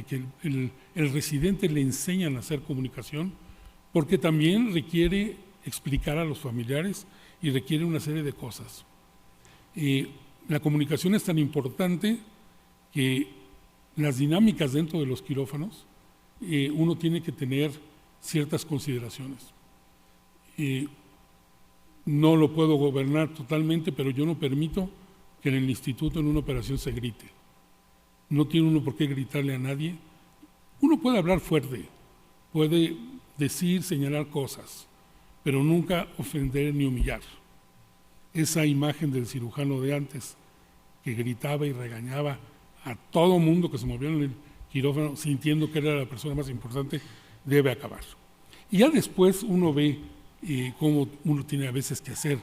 que el residente le enseñan a hacer comunicación, porque también requiere explicar a los familiares y requiere una serie de cosas. La comunicación es tan importante que las dinámicas dentro de los quirófanos, uno tiene que tener ciertas consideraciones. No lo puedo gobernar totalmente, pero yo no permito que en el instituto en una operación se grite. No tiene uno por qué gritarle a nadie. Uno puede hablar fuerte, puede decir, señalar cosas, pero nunca ofender ni humillar. Esa imagen del cirujano de antes, que gritaba y regañaba a todo mundo que se movió en el quirófano sintiendo que era la persona más importante, debe acabar. Y ya después uno ve cómo uno tiene a veces que hacer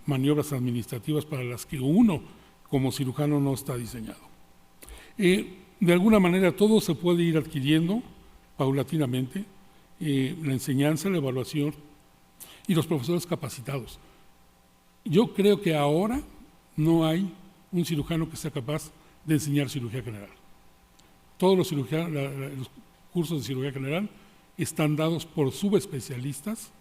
maniobras administrativas para las que uno como cirujano no está diseñado. De alguna manera todo se puede ir adquiriendo paulatinamente, la enseñanza, la evaluación y los profesores capacitados. Yo creo que ahora no hay un cirujano que sea capaz de enseñar cirugía general. Todos los cursos de cirugía general están dados por subespecialistas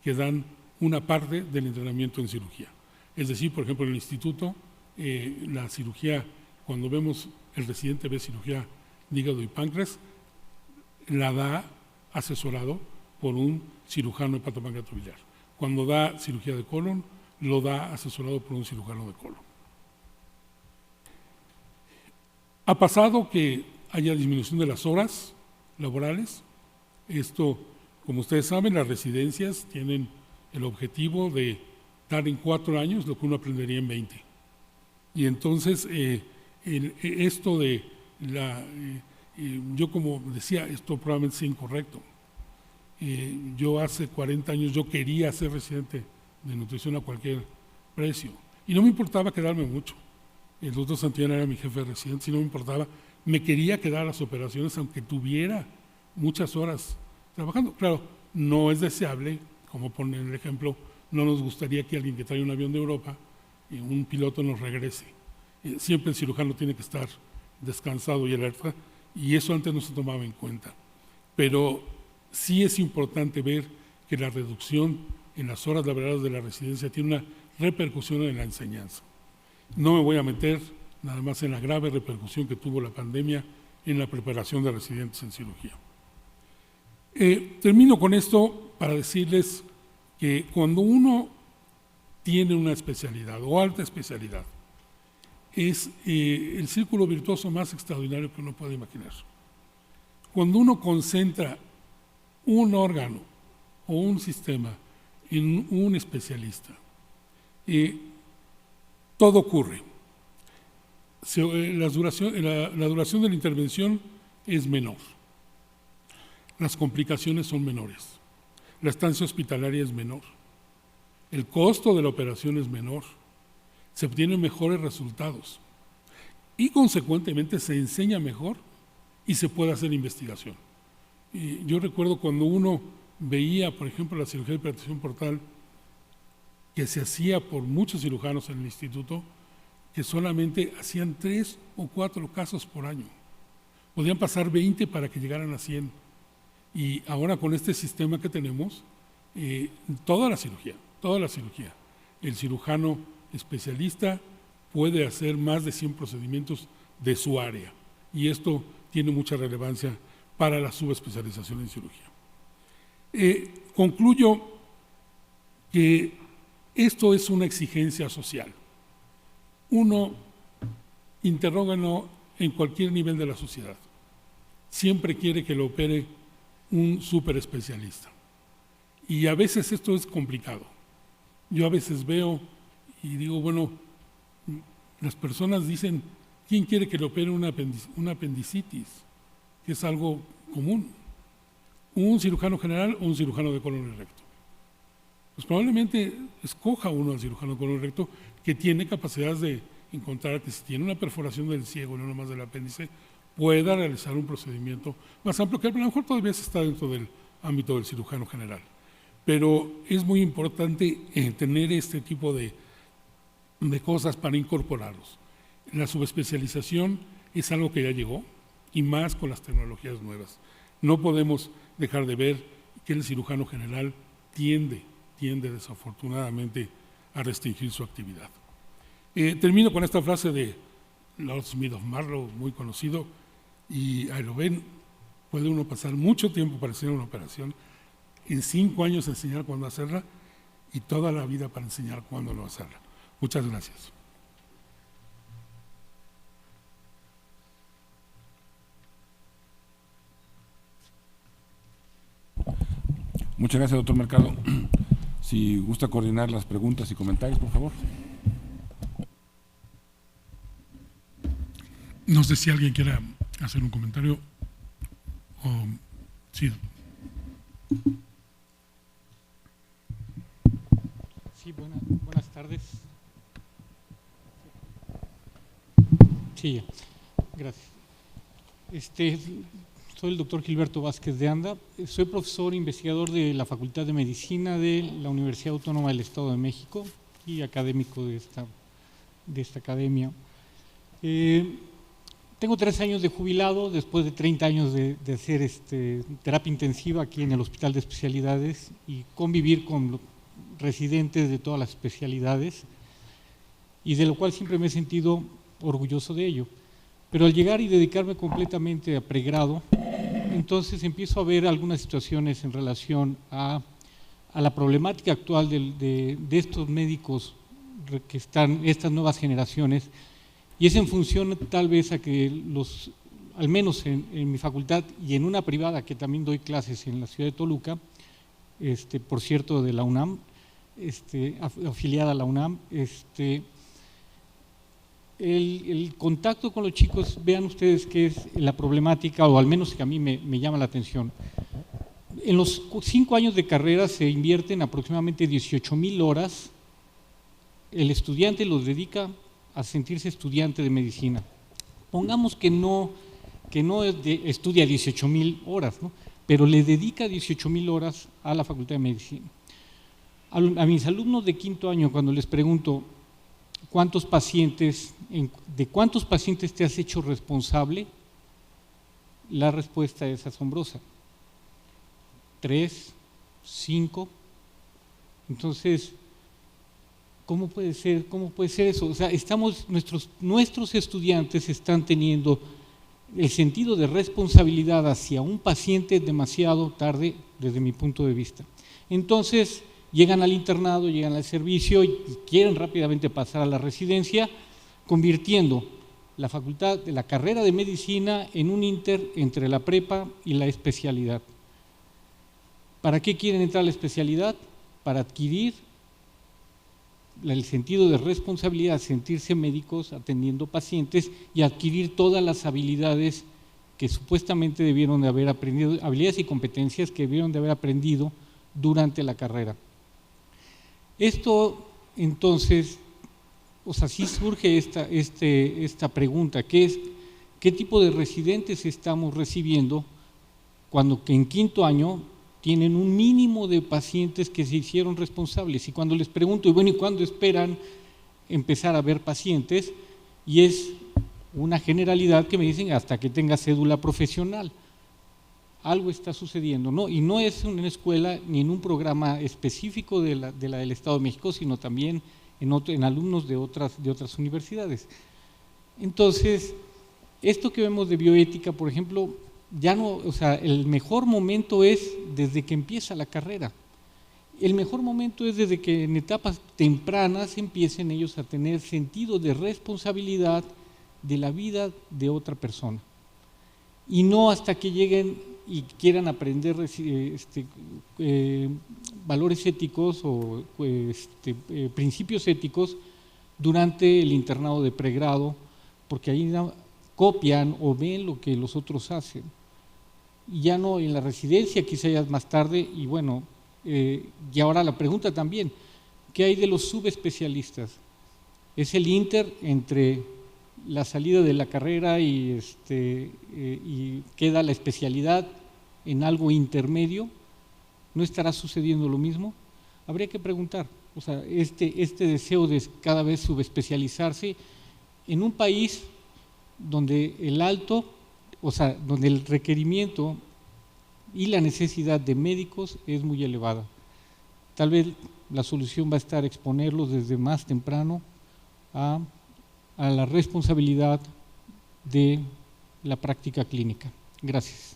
que dan una parte del entrenamiento en cirugía. Es decir, por ejemplo, en el instituto, la cirugía, cuando vemos el residente ve cirugía de hígado y páncreas, la da asesorado por un cirujano hepatopancreatobiliar. Cuando da cirugía de colon, lo da asesorado por un cirujano de colon. Ha pasado que haya disminución de las horas laborales. Esto, como ustedes saben, las residencias tienen el objetivo de dar en 4 años lo que uno aprendería en 20. Y entonces, esto de yo como decía, esto probablemente sea incorrecto. Yo hace 40 años yo quería ser residente de nutrición a cualquier precio y no me importaba quedarme mucho. El doctor Santillán era mi jefe de residentes y no me importaba, me quería quedar a las operaciones aunque tuviera muchas horas trabajando. Claro, no es deseable, como pone el ejemplo, no nos gustaría que alguien que trae un avión de Europa, un piloto nos regrese. Siempre el cirujano tiene que estar descansado y alerta, y eso antes no se tomaba en cuenta. Pero sí es importante ver que la reducción en las horas laborales de la residencia tiene una repercusión en la enseñanza. No me voy a meter nada más en la grave repercusión que tuvo la pandemia en la preparación de residentes en cirugía. Termino con esto para decirles que cuando uno tiene una especialidad o alta especialidad, es el círculo virtuoso más extraordinario que uno puede imaginar. Cuando uno concentra un órgano o un sistema en un especialista, todo ocurre. La duración de la intervención es menor, las complicaciones son menores, la estancia hospitalaria es menor, el costo de la operación es menor, se obtienen mejores resultados y consecuentemente se enseña mejor y se puede hacer investigación. Yo recuerdo cuando uno veía, por ejemplo, la cirugía de hipertensión portal que se hacía por muchos cirujanos en el instituto, que solamente hacían 3 o 4 casos por año. Podían pasar 20 para que llegaran a 100. Y ahora con este sistema que tenemos, toda la cirugía, el cirujano especialista puede hacer más de 100 procedimientos de su área. Y esto tiene mucha relevancia para la subespecialización en cirugía. Concluyo que esto es una exigencia social. Uno, interrógalo en cualquier nivel de la sociedad. Siempre quiere que lo opere un superespecialista. Y a veces esto es complicado. Yo a veces veo y digo, bueno, las personas dicen, ¿quién quiere que le opere una apendicitis? Que es algo común. ¿Un cirujano general o un cirujano de colon y recto? Pues probablemente escoja uno al cirujano de colon y recto que tiene capacidades de encontrar que si tiene una perforación del ciego, no nomás del apéndice, pueda realizar un procedimiento más amplio, que a lo mejor todavía está dentro del ámbito del cirujano general. Pero es muy importante tener este tipo de cosas para incorporarlos. La subespecialización es algo que ya llegó, y más con las tecnologías nuevas. No podemos dejar de ver que el cirujano general tiende desafortunadamente a restringir su actividad. Termino con esta frase de Lord Smith of Marlow, muy conocido, y ahí lo ven, puede uno pasar mucho tiempo para hacer una operación, en 5 años enseñar cuándo hacerla y toda la vida para enseñar cuándo no hacerla. Muchas gracias. Muchas gracias, doctor Mercado. Si gusta coordinar las preguntas y comentarios, por favor. No sé si alguien quiera hacer un comentario. Sí. Sí, buenas tardes. Sí, gracias. Soy el doctor Gilberto Vázquez de Anda, soy profesor investigador de la Facultad de Medicina de la Universidad Autónoma del Estado de México y académico de esta academia. Tengo 3 años de jubilado después de 30 años de hacer terapia intensiva aquí en el Hospital de Especialidades y convivir con residentes de todas las especialidades, y de lo cual siempre me he sentido orgulloso de ello. Pero al llegar y dedicarme completamente a pregrado, entonces empiezo a ver algunas situaciones en relación a la problemática actual de estos médicos que están, estas nuevas generaciones, y es en función tal vez a que al menos en mi facultad y en una privada que también doy clases en la ciudad de Toluca, por cierto de la UNAM, afiliada a la UNAM, el contacto con los chicos, vean ustedes qué es la problemática, o al menos que a mí me llama la atención. En los 5 años de carrera se invierten aproximadamente 18,000 horas, el estudiante los dedica a sentirse estudiante de medicina. Pongamos que no estudia 18,000 horas, ¿no? Pero le dedica 18,000 horas a la Facultad de Medicina. A mis alumnos de 5º año, cuando les pregunto ¿de cuántos pacientes te has hecho responsable?, la respuesta es asombrosa. 3, 5. Entonces, ¿Cómo puede ser eso? O sea, nuestros estudiantes están teniendo el sentido de responsabilidad hacia un paciente demasiado tarde desde mi punto de vista. Entonces, llegan al internado, llegan al servicio y quieren rápidamente pasar a la residencia, convirtiendo la facultad de la carrera de medicina en un entre la prepa y la especialidad. ¿Para qué quieren entrar a la especialidad? Para adquirir el sentido de responsabilidad, sentirse médicos atendiendo pacientes y adquirir todas las habilidades que supuestamente debieron de haber aprendido, habilidades y competencias que debieron de haber aprendido durante la carrera. Esto, entonces, o sea, sí surge esta pregunta, que es, ¿qué tipo de residentes estamos recibiendo cuando que en quinto año tienen un mínimo de pacientes que se hicieron responsables? Y cuando les pregunto, ¿y cuándo esperan empezar a ver pacientes? Y es una generalidad que me dicen hasta que tenga cédula profesional. Algo está sucediendo, ¿no? Y no es en una escuela ni en un programa específico de la del Estado de México, sino también en alumnos de otras universidades. Entonces, esto que vemos de bioética, por ejemplo, ya no, o sea, el mejor momento es desde que empieza la carrera. El mejor momento es desde que en etapas tempranas empiecen ellos a tener sentido de responsabilidad de la vida de otra persona. Y no hasta que lleguen y quieran aprender valores éticos o principios éticos durante el internado de pregrado, porque ahí copian o ven lo que los otros hacen. Y ya no en la residencia, quizá ya más tarde, y bueno, y ahora la pregunta también, ¿qué hay de los subespecialistas? ¿Es el inter entre la salida de la carrera y queda la especialidad en algo intermedio? ¿No estará sucediendo lo mismo? Habría que preguntar, o sea, este deseo de cada vez subespecializarse en un país donde donde el requerimiento y la necesidad de médicos es muy elevada. Tal vez la solución va a estar exponerlos desde más temprano a la responsabilidad de la práctica clínica. Gracias.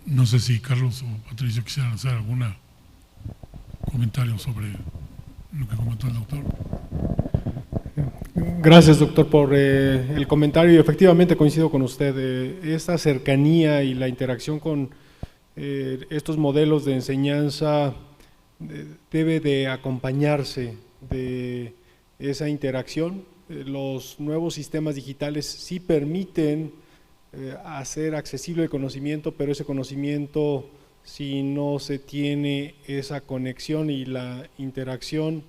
No sé si Carlos o Patricio quisieran hacer algún comentario sobre lo que comentó el doctor. Gracias, doctor, por el comentario, y efectivamente coincido con usted. Esta cercanía y la interacción con estos modelos de enseñanza debe de acompañarse de esa interacción. Los nuevos sistemas digitales sí permiten hacer accesible el conocimiento, pero ese conocimiento, si no se tiene esa conexión y la interacción,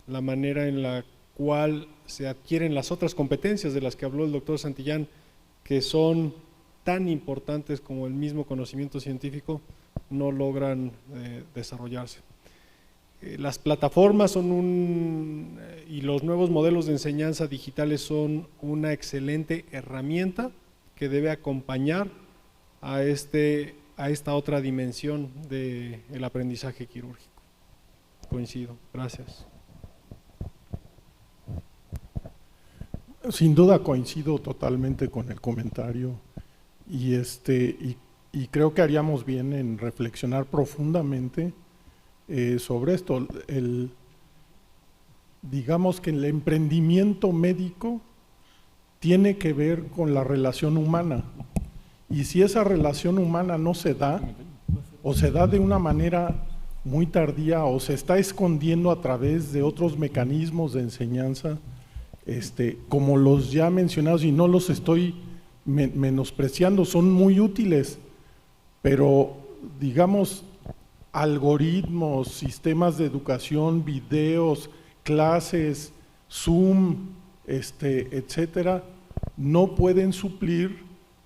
la manera en la cual se adquieren las otras competencias de las que habló el doctor Santillán, que son tan importantes como el mismo conocimiento científico, no logran desarrollarse. Las plataformas y los nuevos modelos de enseñanza digitales son una excelente herramienta que debe acompañar a esta otra dimensión del aprendizaje quirúrgico. Coincido. Gracias. Sin duda coincido totalmente con el comentario y creo que haríamos bien en reflexionar profundamente sobre esto. Digamos que el emprendimiento médico tiene que ver con la relación humana, y si esa relación humana no se da, o se da de una manera muy tardía, o se está escondiendo a través de otros mecanismos de enseñanza, como los ya mencionados, y no los estoy menospreciando, son muy útiles, pero digamos algoritmos, sistemas de educación, videos, clases, Zoom, etcétera, no pueden suplir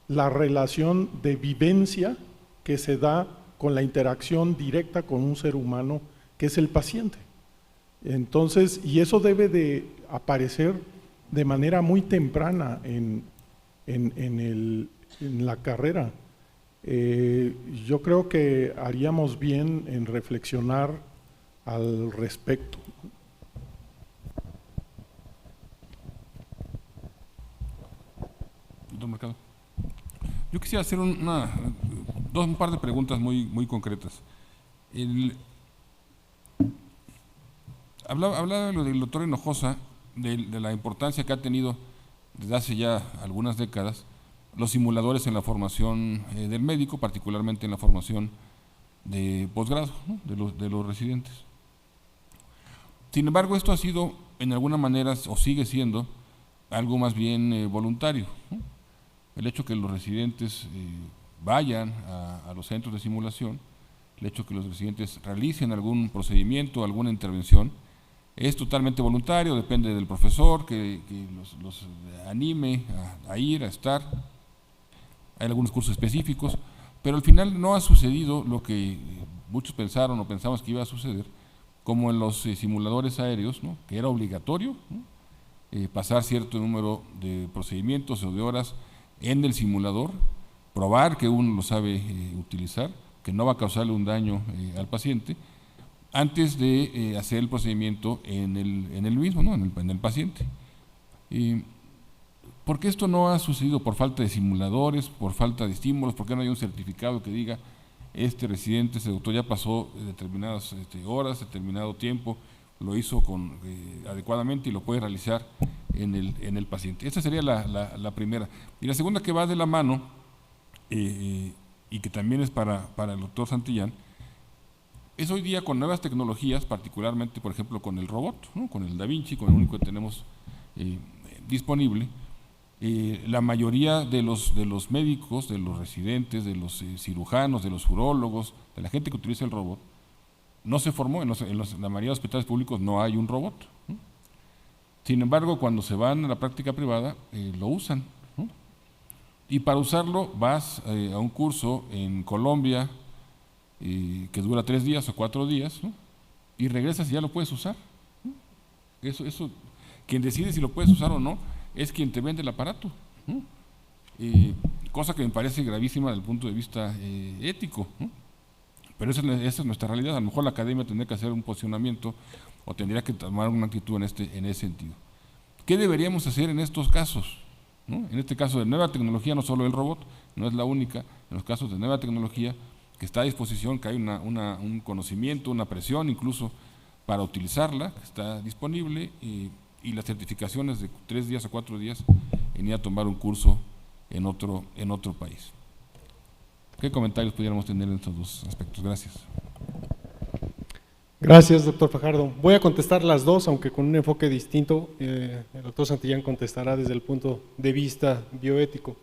la relación de vivencia que se da con la interacción directa con un ser humano que es el paciente. Entonces, y eso debe de aparecer de manera muy temprana en la carrera. Yo creo que haríamos bien en reflexionar al respecto. Doctor Mercado. Yo quisiera hacer un par de preguntas muy concretas. Hablaba lo del doctor Hinojosa de la importancia que ha tenido desde hace ya algunas décadas los simuladores en la formación del médico, particularmente en la formación de posgrado, ¿no?, de los residentes. Sin embargo, esto ha sido en alguna manera, o sigue siendo, algo más bien voluntario, ¿no? El hecho que los residentes vayan a los centros de simulación, el hecho que los residentes realicen algún procedimiento, alguna intervención, es totalmente voluntario, depende del profesor que los anime a ir, a estar. Hay algunos cursos específicos, pero al final no ha sucedido lo que muchos pensaron o pensamos que iba a suceder, como en los simuladores aéreos, ¿no?, que era obligatorio, ¿no?, pasar cierto número de procedimientos o de horas en el simulador, probar que uno lo sabe utilizar, que no va a causarle un daño al paciente, antes de hacer el procedimiento en el mismo, ¿no?, en el paciente. ¿Por qué esto no ha sucedido? ¿Por falta de simuladores, por falta de estímulos? ¿Por qué no hay un certificado que diga este residente, este doctor ya pasó determinadas horas, determinado tiempo, lo hizo adecuadamente y lo puede realizar en el paciente? Esta sería la primera. Y la segunda, que va de la mano, y que también es para el doctor Santillán, es hoy día con nuevas tecnologías, particularmente, por ejemplo, con el robot, ¿no?, con el Da Vinci, con el único que tenemos disponible. La mayoría de los médicos, de los residentes, de los cirujanos, de los urólogos, de la gente que utiliza el robot, no se formó, en la mayoría de hospitales públicos no hay un robot, ¿no? Sin embargo, cuando se van a la práctica privada, lo usan, ¿no? Y para usarlo vas a un curso en Colombia que dura 3 días o 4 días, ¿no?, y regresas y ya lo puedes usar, ¿no? Eso, quien decide si lo puedes usar o no es quien te vende el aparato, ¿no? Cosa que me parece gravísima desde el punto de vista ético, ¿no? Pero esa es nuestra realidad. A lo mejor la academia tendría que hacer un posicionamiento o tendría que tomar una actitud en ese sentido. ¿Qué deberíamos hacer en estos casos, ¿no? En este caso de nueva tecnología, no solo el robot, no es la única, en los casos de nueva tecnología que está a disposición, que hay un conocimiento, una presión incluso para utilizarla, que está disponible, y las certificaciones de 3 días o 4 días en ir a tomar un curso en otro país. ¿Qué comentarios pudiéramos tener en estos dos aspectos? Gracias. Gracias, doctor Fajardo. Voy a contestar las dos, aunque con un enfoque distinto. El doctor Santillán contestará desde el punto de vista bioético.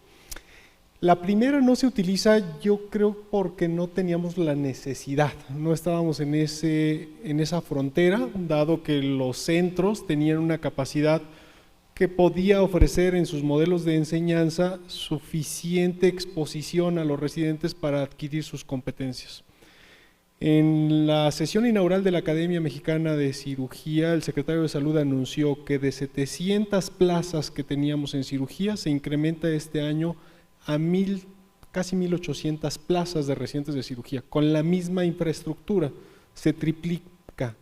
La primera no se utiliza, yo creo, porque no teníamos la necesidad, no estábamos en esa frontera, dado que los centros tenían una capacidad que podía ofrecer en sus modelos de enseñanza suficiente exposición a los residentes para adquirir sus competencias. En la sesión inaugural de la Academia Mexicana de Cirugía, el secretario de Salud anunció que de 700 plazas que teníamos en cirugía, se incrementa este año a casi 1,800 plazas de residentes de cirugía, con la misma infraestructura, se triplica.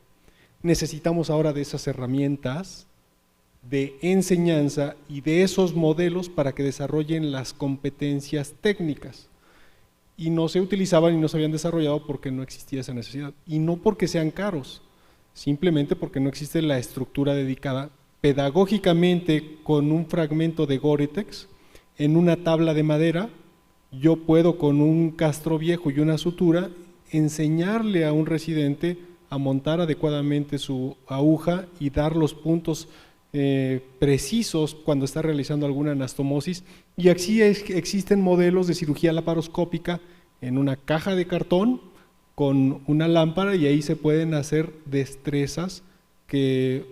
Necesitamos ahora de esas herramientas de enseñanza y de esos modelos para que desarrollen las competencias técnicas. Y no se utilizaban y no se habían desarrollado porque no existía esa necesidad. Y no porque sean caros, simplemente porque no existe la estructura dedicada pedagógicamente con un fragmento de Gore-Tex en una tabla de madera. Yo puedo con un castro viejo y una sutura enseñarle a un residente a montar adecuadamente su aguja y dar los puntos precisos cuando está realizando alguna anastomosis. Y así existen modelos de cirugía laparoscópica en una caja de cartón con una lámpara, y ahí se pueden hacer destrezas que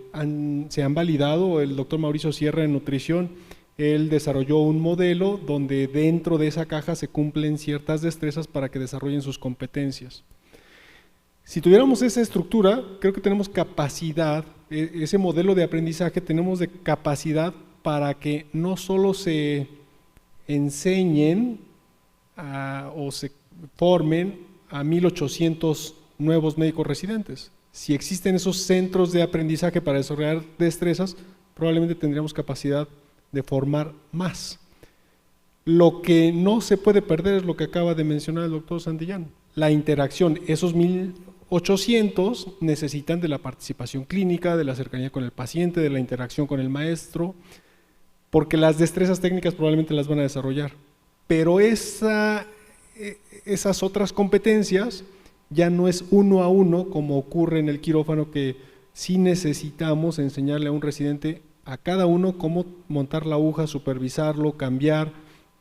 se han validado. El doctor Mauricio Sierra en nutrición, él desarrolló un modelo donde dentro de esa caja se cumplen ciertas destrezas para que desarrollen sus competencias. Si tuviéramos esa estructura, creo que tenemos capacidad, ese modelo de aprendizaje tenemos de capacidad para que no solo se enseñen o se formen a 1,800 nuevos médicos residentes, Si existen esos centros de aprendizaje para desarrollar destrezas, probablemente tendríamos capacidad de formar más. Lo que no se puede perder es lo que acaba de mencionar el doctor Santillán, la interacción. Esos 1800 necesitan de la participación clínica, de la cercanía con el paciente, de la interacción con el maestro, porque las destrezas técnicas probablemente las van a desarrollar, pero esas otras competencias ya no es uno a uno como ocurre en el quirófano, que sí necesitamos enseñarle a un residente a cada uno cómo montar la aguja, supervisarlo, cambiar,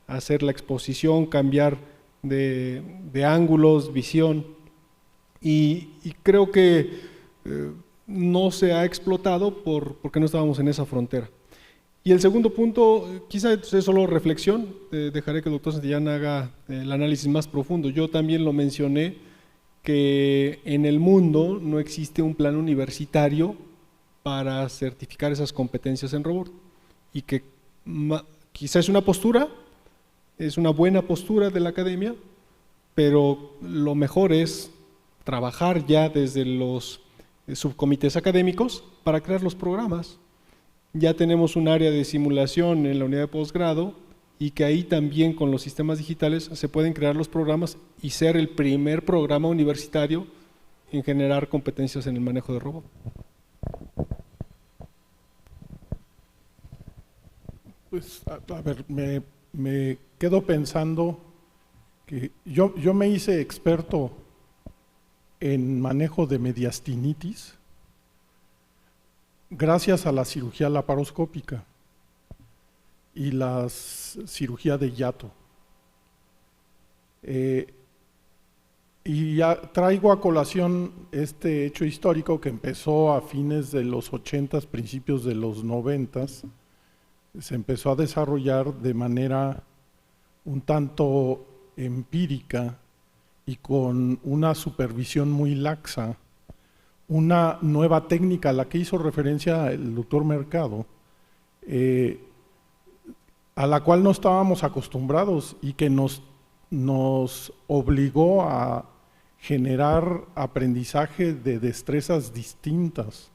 hacer la exposición, cambiar de ángulos, visión, y creo que no se ha explotado porque no estábamos en esa frontera. Y el segundo punto, quizá es solo reflexión, dejaré que el doctor Santillán haga el análisis más profundo. Yo también lo mencioné, que en el mundo no existe un plan universitario para certificar esas competencias en robot, y que quizá es una postura, es una buena postura de la academia, pero lo mejor es trabajar ya desde los subcomités académicos para crear los programas. Ya tenemos un área de simulación en la unidad de posgrado, y que ahí también con los sistemas digitales se pueden crear los programas y ser el primer programa universitario en generar competencias en el manejo de robot. Pues, a ver, me quedo pensando que yo me hice experto en manejo de mediastinitis gracias a la cirugía laparoscópica y la cirugía de hiato. Y ya traigo a colación este hecho histórico que empezó a fines de los 80s, principios de los 90s. Se empezó a desarrollar de manera un tanto empírica y con una supervisión muy laxa, una nueva técnica a la que hizo referencia el doctor Mercado, a la cual no estábamos acostumbrados y que nos obligó a generar aprendizaje de destrezas distintas,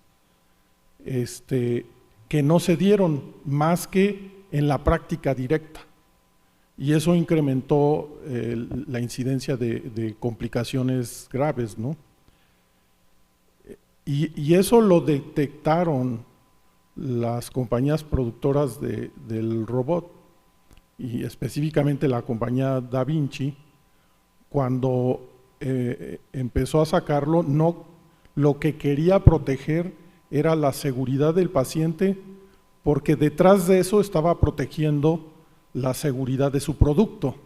que no se dieron más que en la práctica directa, y eso incrementó la incidencia de complicaciones graves, ¿no? Y eso lo detectaron las compañías productoras del robot, y específicamente la compañía Da Vinci, cuando empezó a sacarlo. No, lo que quería proteger era la seguridad del paciente, porque detrás de eso estaba protegiendo la seguridad de su producto,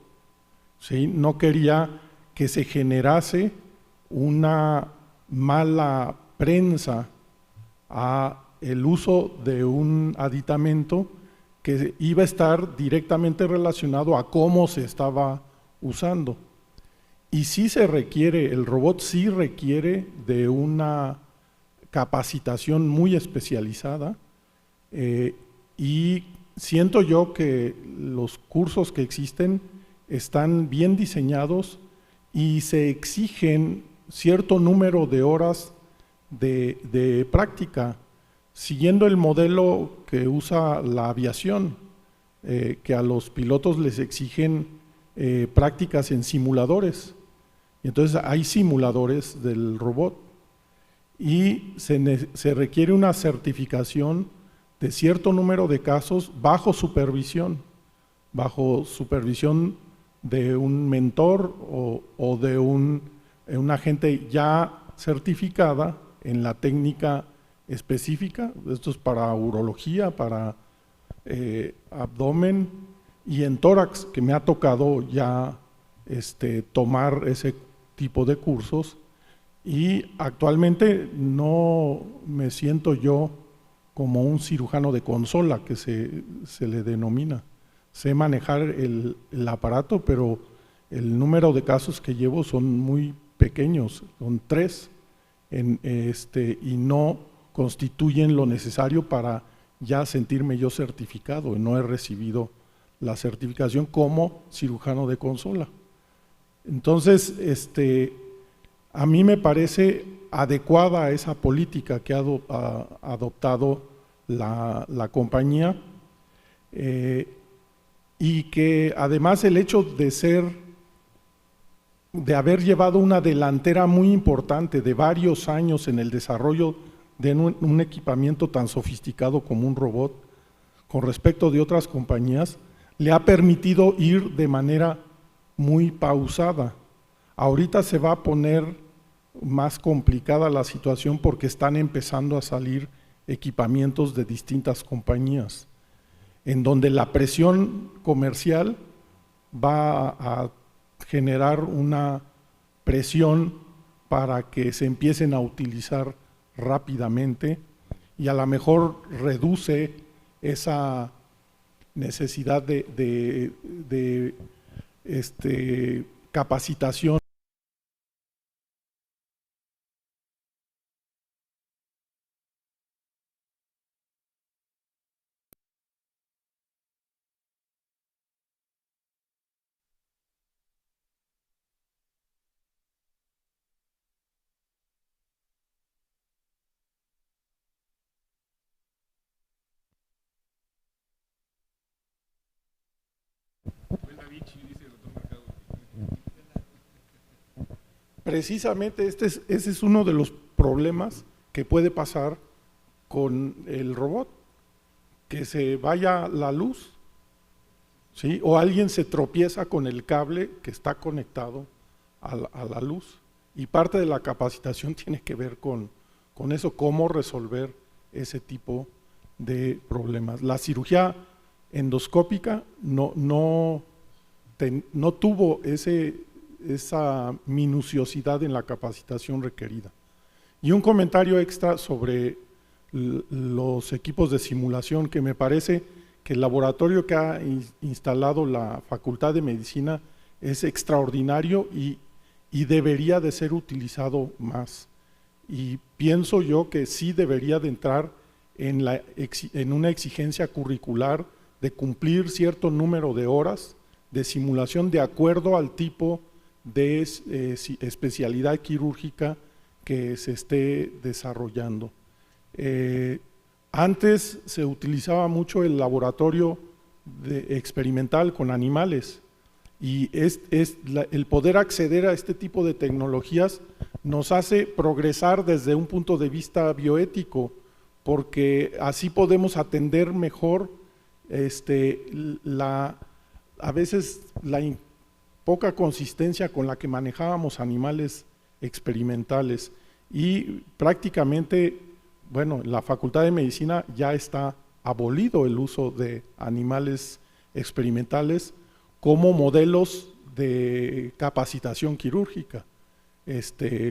¿sí? No quería que se generase una mala prensa a el uso de un aditamento que iba a estar directamente relacionado a cómo se estaba usando. Y sí se requiere, el robot sí requiere de una capacitación muy especializada, y siento yo que los cursos que existen están bien diseñados y se exigen cierto número de horas de práctica, siguiendo el modelo que usa la aviación, que a los pilotos les exigen prácticas en simuladores. Y entonces hay simuladores del robot, y se requiere una certificación de cierto número de casos bajo supervisión de un mentor o de una gente ya certificada en la técnica específica. Esto es para urología, para abdomen y en tórax, que me ha tocado ya tomar ese tipo de cursos, y actualmente no me siento yo como un cirujano de consola, que se le denomina. Sé manejar el aparato, pero el número de casos que llevo son muy pequeños, son 3, y no constituyen lo necesario para ya sentirme yo certificado. No he recibido la certificación como cirujano de consola. Entonces, A mí me parece adecuada esa política que ha adoptado la compañía, y que además el hecho de haber llevado una delantera muy importante de varios años en el desarrollo de un equipamiento tan sofisticado como un robot con respecto de otras compañías, le ha permitido ir de manera muy pausada. Ahorita se va a poner más complicada la situación porque están empezando a salir equipamientos de distintas compañías, en donde la presión comercial va a generar una presión para que se empiecen a utilizar rápidamente y a lo mejor reduce esa necesidad de capacitación. Precisamente ese es uno de los problemas que puede pasar con el robot, que se vaya la luz, ¿sí? O alguien se tropieza con el cable que está conectado a la luz, y parte de la capacitación tiene que ver con eso, cómo resolver ese tipo de problemas. La cirugía endoscópica no tuvo esa minuciosidad en la capacitación requerida. Y un comentario extra sobre los equipos de simulación, que me parece que el laboratorio que ha instalado la Facultad de Medicina es extraordinario y debería de ser utilizado más. Y pienso yo que sí debería de entrar en una exigencia curricular de cumplir cierto número de horas de simulación de acuerdo al tipo de especialidad quirúrgica que se esté desarrollando. Antes se utilizaba mucho el laboratorio experimental con animales, y el poder acceder a este tipo de tecnologías nos hace progresar desde un punto de vista bioético, porque así podemos atender mejor a veces la poca consistencia con la que manejábamos animales experimentales. Y prácticamente, bueno, la Facultad de Medicina ya está abolido el uso de animales experimentales como modelos de capacitación quirúrgica,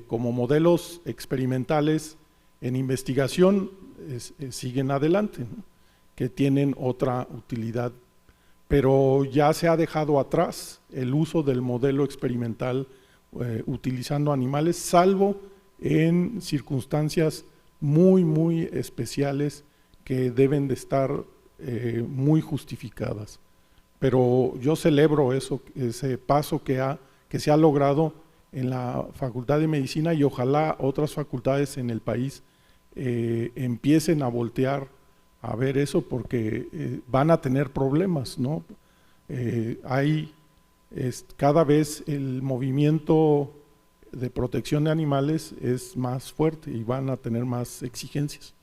como modelos experimentales en investigación siguen adelante, ¿no? Que tienen otra utilidad, pero ya se ha dejado atrás el uso del modelo experimental utilizando animales, salvo en circunstancias muy especiales que deben de estar muy justificadas. Pero yo celebro ese paso que se ha logrado en la Facultad de Medicina, y ojalá otras facultades en el país empiecen a voltear a ver eso, porque van a tener problemas, ¿no? Cada vez el movimiento de protección de animales es más fuerte y van a tener más exigencias.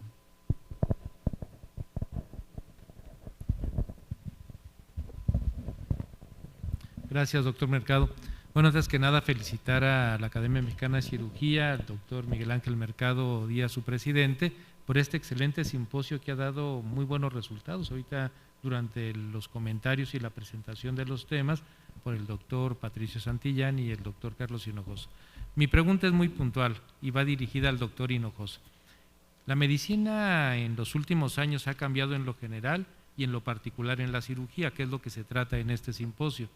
Gracias, doctor Mercado. Bueno, antes que nada, felicitar a la Academia Mexicana de Cirugía, al doctor Miguel Ángel Mercado Díaz, su presidente, por este excelente simposio que ha dado muy buenos resultados. Ahorita, durante los comentarios y la presentación de los temas, por el doctor Patricio Santillán y el doctor Carlos Hinojosa. Mi pregunta es muy puntual y va dirigida al doctor Hinojosa. La medicina en los últimos años ha cambiado en lo general y en lo particular en la cirugía, que es lo que se trata en este simposio.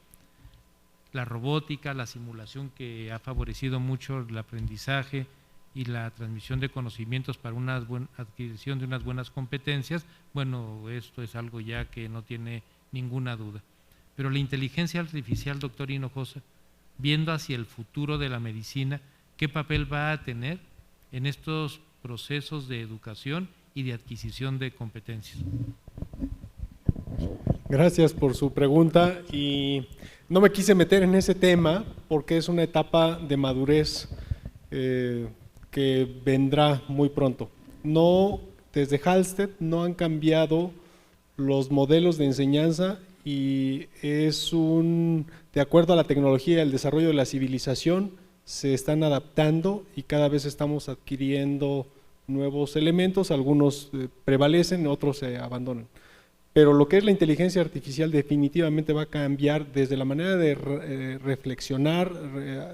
La robótica, la simulación, que ha favorecido mucho el aprendizaje y la transmisión de conocimientos para una adquisición de unas buenas competencias, bueno, esto es algo ya que no tiene ninguna duda. Pero la inteligencia artificial, doctor Hinojosa, viendo hacia el futuro de la medicina, ¿qué papel va a tener en estos procesos de educación y de adquisición de competencias? Gracias por su pregunta, y no me quise meter en ese tema porque es una etapa de madurez que vendrá muy pronto. No, desde Halsted no han cambiado los modelos de enseñanza, y de acuerdo a la tecnología y el desarrollo de la civilización, se están adaptando y cada vez estamos adquiriendo nuevos elementos, algunos prevalecen, otros se abandonan. Pero lo que es la inteligencia artificial definitivamente va a cambiar desde la manera de reflexionar,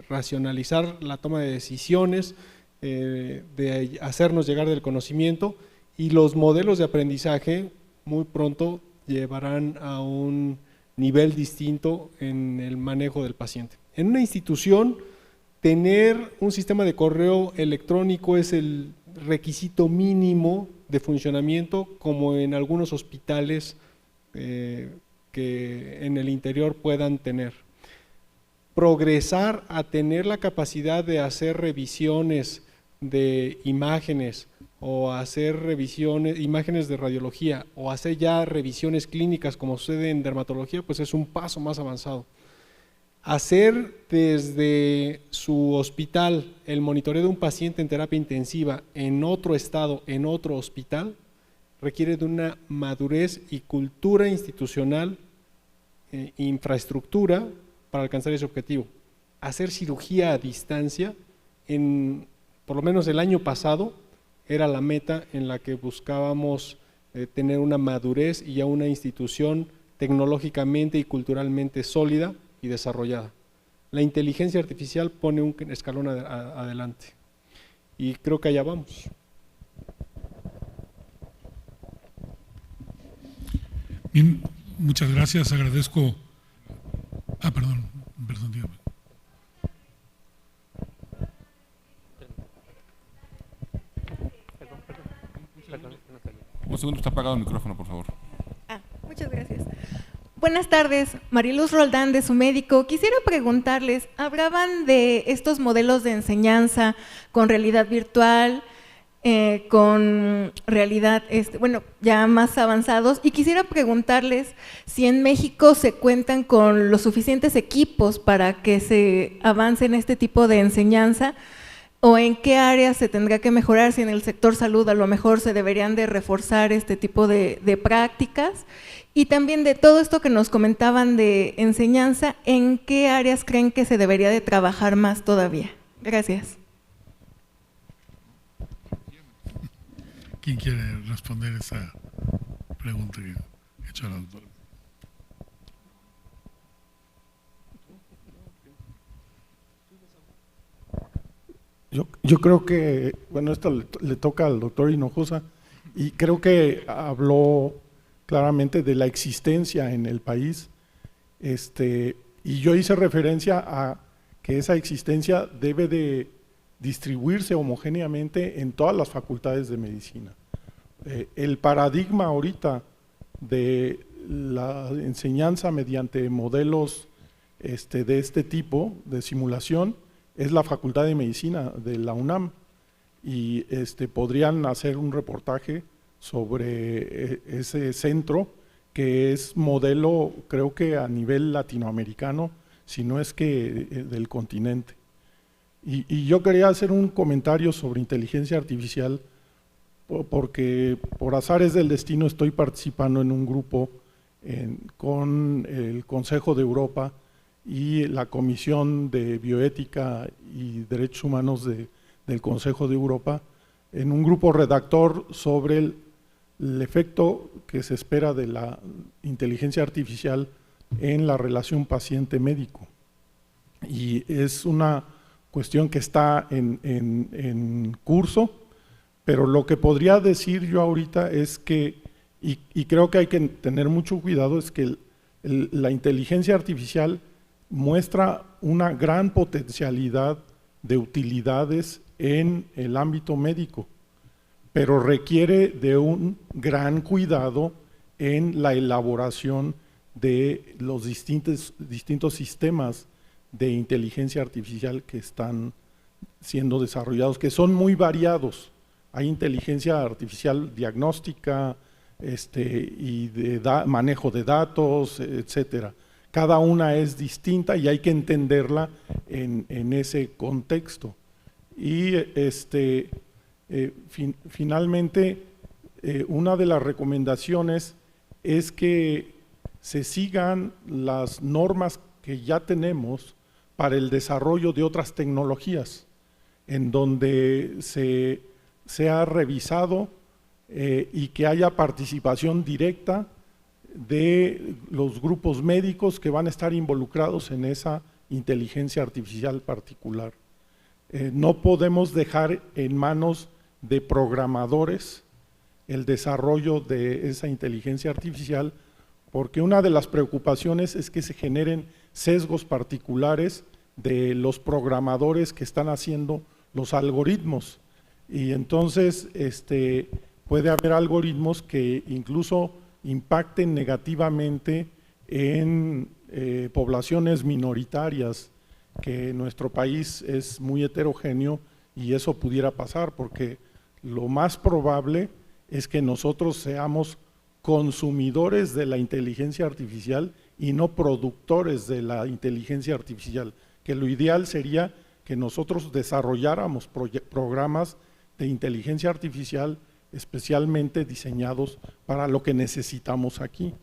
racionalizar la toma de decisiones, de hacernos llegar del conocimiento, y los modelos de aprendizaje muy pronto llevarán a un nivel distinto en el manejo del paciente. En una institución, tener un sistema de correo electrónico es el requisito mínimo de funcionamiento, como en algunos hospitales que en el interior puedan tener. Progresar a tener la capacidad de hacer revisiones de imágenes, o hacer imágenes de radiología, o hacer ya revisiones clínicas como sucede en dermatología, pues es un paso más avanzado. Hacer desde su hospital el monitoreo de un paciente en terapia intensiva en otro estado, en otro hospital, requiere de una madurez y cultura institucional, infraestructura para alcanzar ese objetivo. Hacer cirugía a distancia, por lo menos el año pasado, era la meta en la que buscábamos tener una madurez y ya una institución tecnológicamente y culturalmente sólida y desarrollada. La inteligencia artificial pone un escalón adelante, y creo que allá vamos. Bien, muchas gracias, agradezco. Perdón, dígame. Un segundo, está apagado el micrófono, por favor. Muchas gracias. Buenas tardes, Mariluz Roldán de Su Médico. Quisiera preguntarles, hablaban de estos modelos de enseñanza con realidad virtual, con realidad, ya más avanzados, y quisiera preguntarles si en México se cuentan con los suficientes equipos para que se avance en este tipo de enseñanza, o en qué áreas se tendrá que mejorar, si en el sector salud a lo mejor se deberían de reforzar este tipo de prácticas, y también de todo esto que nos comentaban de enseñanza, ¿en qué áreas creen que se debería de trabajar más todavía? Gracias. ¿Quién quiere responder esa pregunta que ha hecho la doctora? Yo creo que, bueno, esto le toca al doctor Hinojosa, y creo que habló claramente de la existencia en el país, y yo hice referencia a que esa existencia debe de distribuirse homogéneamente en todas las facultades de medicina. El paradigma ahorita de la enseñanza mediante modelos de este tipo de simulación es la Facultad de Medicina de la UNAM, y podrían hacer un reportaje sobre ese centro, que es modelo, creo que a nivel latinoamericano, si no es que del continente. Y yo quería hacer un comentario sobre inteligencia artificial, porque por azares del destino estoy participando en un grupo con el Consejo de Europa y la Comisión de Bioética y Derechos Humanos del Consejo de Europa, en un grupo redactor sobre el efecto que se espera de la inteligencia artificial en la relación paciente-médico. Y es una cuestión que está en curso, pero lo que podría decir yo ahorita es que, y creo que hay que tener mucho cuidado, es que la inteligencia artificial muestra una gran potencialidad de utilidades en el ámbito médico, pero requiere de un gran cuidado en la elaboración de los distintos sistemas de inteligencia artificial que están siendo desarrollados, que son muy variados. Hay inteligencia artificial diagnóstica y de manejo de datos, etcétera. Cada una es distinta y hay que entenderla en ese contexto. Y finalmente, una de las recomendaciones es que se sigan las normas que ya tenemos para el desarrollo de otras tecnologías, en donde se ha revisado y que haya participación directa de los grupos médicos que van a estar involucrados en esa inteligencia artificial particular. No podemos dejar en manos de programadores el desarrollo de esa inteligencia artificial, porque una de las preocupaciones es que se generen sesgos particulares de los programadores que están haciendo los algoritmos, y entonces puede haber algoritmos que incluso impacten negativamente en poblaciones minoritarias, que nuestro país es muy heterogéneo y eso pudiera pasar, porque lo más probable es que nosotros seamos consumidores de la inteligencia artificial y no productores de la inteligencia artificial, que lo ideal sería que nosotros desarrolláramos programas de inteligencia artificial especialmente diseñados para lo que necesitamos aquí.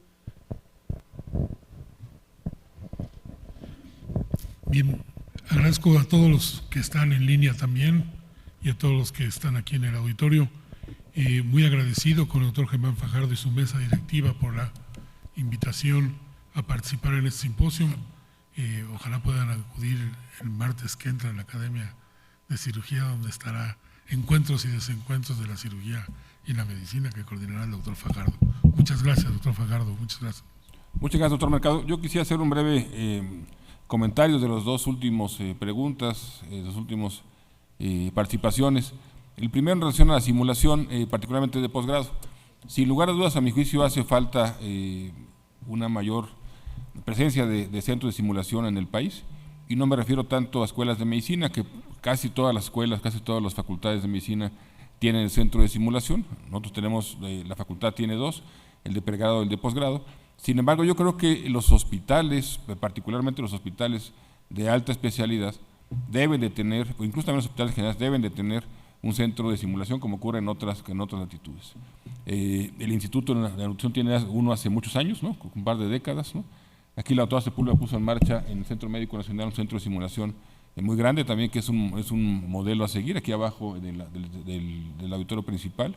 Bien, agradezco a todos los que están en línea también y a todos los que están aquí en el auditorio. Muy agradecido con el doctor Germán Fajardo y su mesa directiva por la invitación a participar en este simposio. Ojalá puedan acudir el martes que entra en la Academia de Cirugía, donde estará Encuentros y Desencuentros de la Cirugía y la Medicina, que coordinará el doctor Fajardo. Muchas gracias, doctor Fajardo. Muchas gracias. Muchas gracias, doctor Mercado. Yo quisiera hacer un breve comentario de los dos últimos preguntas, los últimos participaciones. El primero en relación a la simulación, particularmente de posgrado. Sin lugar a dudas, a mi juicio, hace falta una mayor presencia de centros de simulación en el país, y no me refiero tanto a escuelas de medicina, que casi todas las escuelas, casi todas las facultades de medicina tienen el centro de simulación. Nosotros tenemos, la facultad tiene dos, el de pregrado y el de posgrado. Sin embargo, yo creo que los hospitales, particularmente los hospitales de alta especialidad, deben de tener, o incluso también los hospitales generales, deben de tener un centro de simulación, como ocurre en otras latitudes. El Instituto de Nutrición tiene uno hace muchos años, ¿no? Un par de décadas, ¿no? Aquí la doctora Sepúlveda puso en marcha en el Centro Médico Nacional un centro de simulación muy grande también, que es un modelo a seguir, aquí abajo del auditorio principal,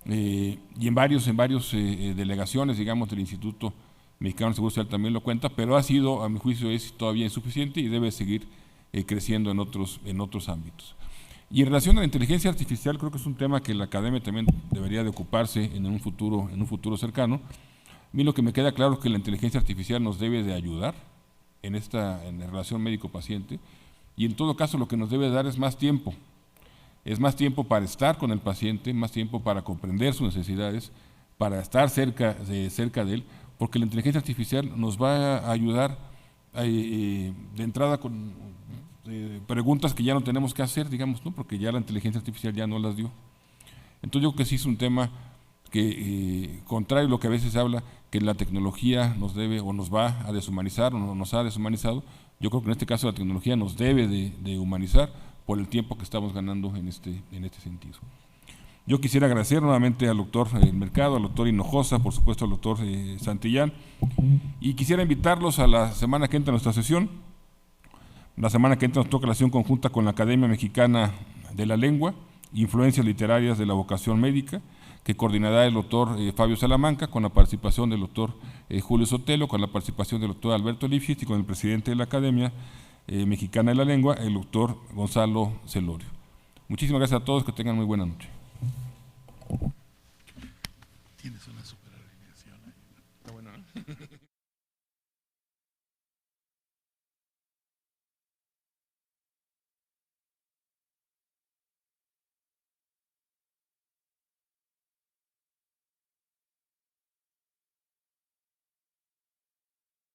y en varios delegaciones, digamos, del Instituto Mexicano de Seguro Social también lo cuenta, pero ha sido, a mi juicio, es todavía insuficiente y debe seguir creciendo en otros ámbitos. Y en relación a la inteligencia artificial, creo que es un tema que la academia también debería de ocuparse en un futuro cercano. A mí lo que me queda claro es que la inteligencia artificial nos debe de ayudar en la relación médico-paciente, y en todo caso lo que nos debe dar es más tiempo. Es más tiempo para estar con el paciente, más tiempo para comprender sus necesidades, para estar cerca de él, porque la inteligencia artificial nos va a ayudar de entrada con preguntas que ya no tenemos que hacer, digamos, ¿no? Porque ya la inteligencia artificial ya no las dio. Entonces yo creo que sí es un tema que, contrario a lo que a veces se habla, que la tecnología nos debe o nos va a deshumanizar o nos ha deshumanizado, yo creo que en este caso la tecnología nos debe de humanizar por el tiempo que estamos ganando en este sentido. Yo quisiera agradecer nuevamente al doctor Mercado, al doctor Hinojosa, por supuesto al doctor Santillán, y quisiera invitarlos a la semana que entra a nuestra sesión. La semana que entra nos toca la sesión conjunta con la Academia Mexicana de la Lengua, Influencias Literarias de la Vocación Médica, que coordinará el doctor Fabio Salamanca, con la participación del doctor Julio Sotelo, con la participación del doctor Alberto Lifshitz y con el presidente de la Academia Mexicana de la Lengua, el doctor Gonzalo Celorio. Muchísimas gracias a todos, que tengan muy buena noche. Tienes una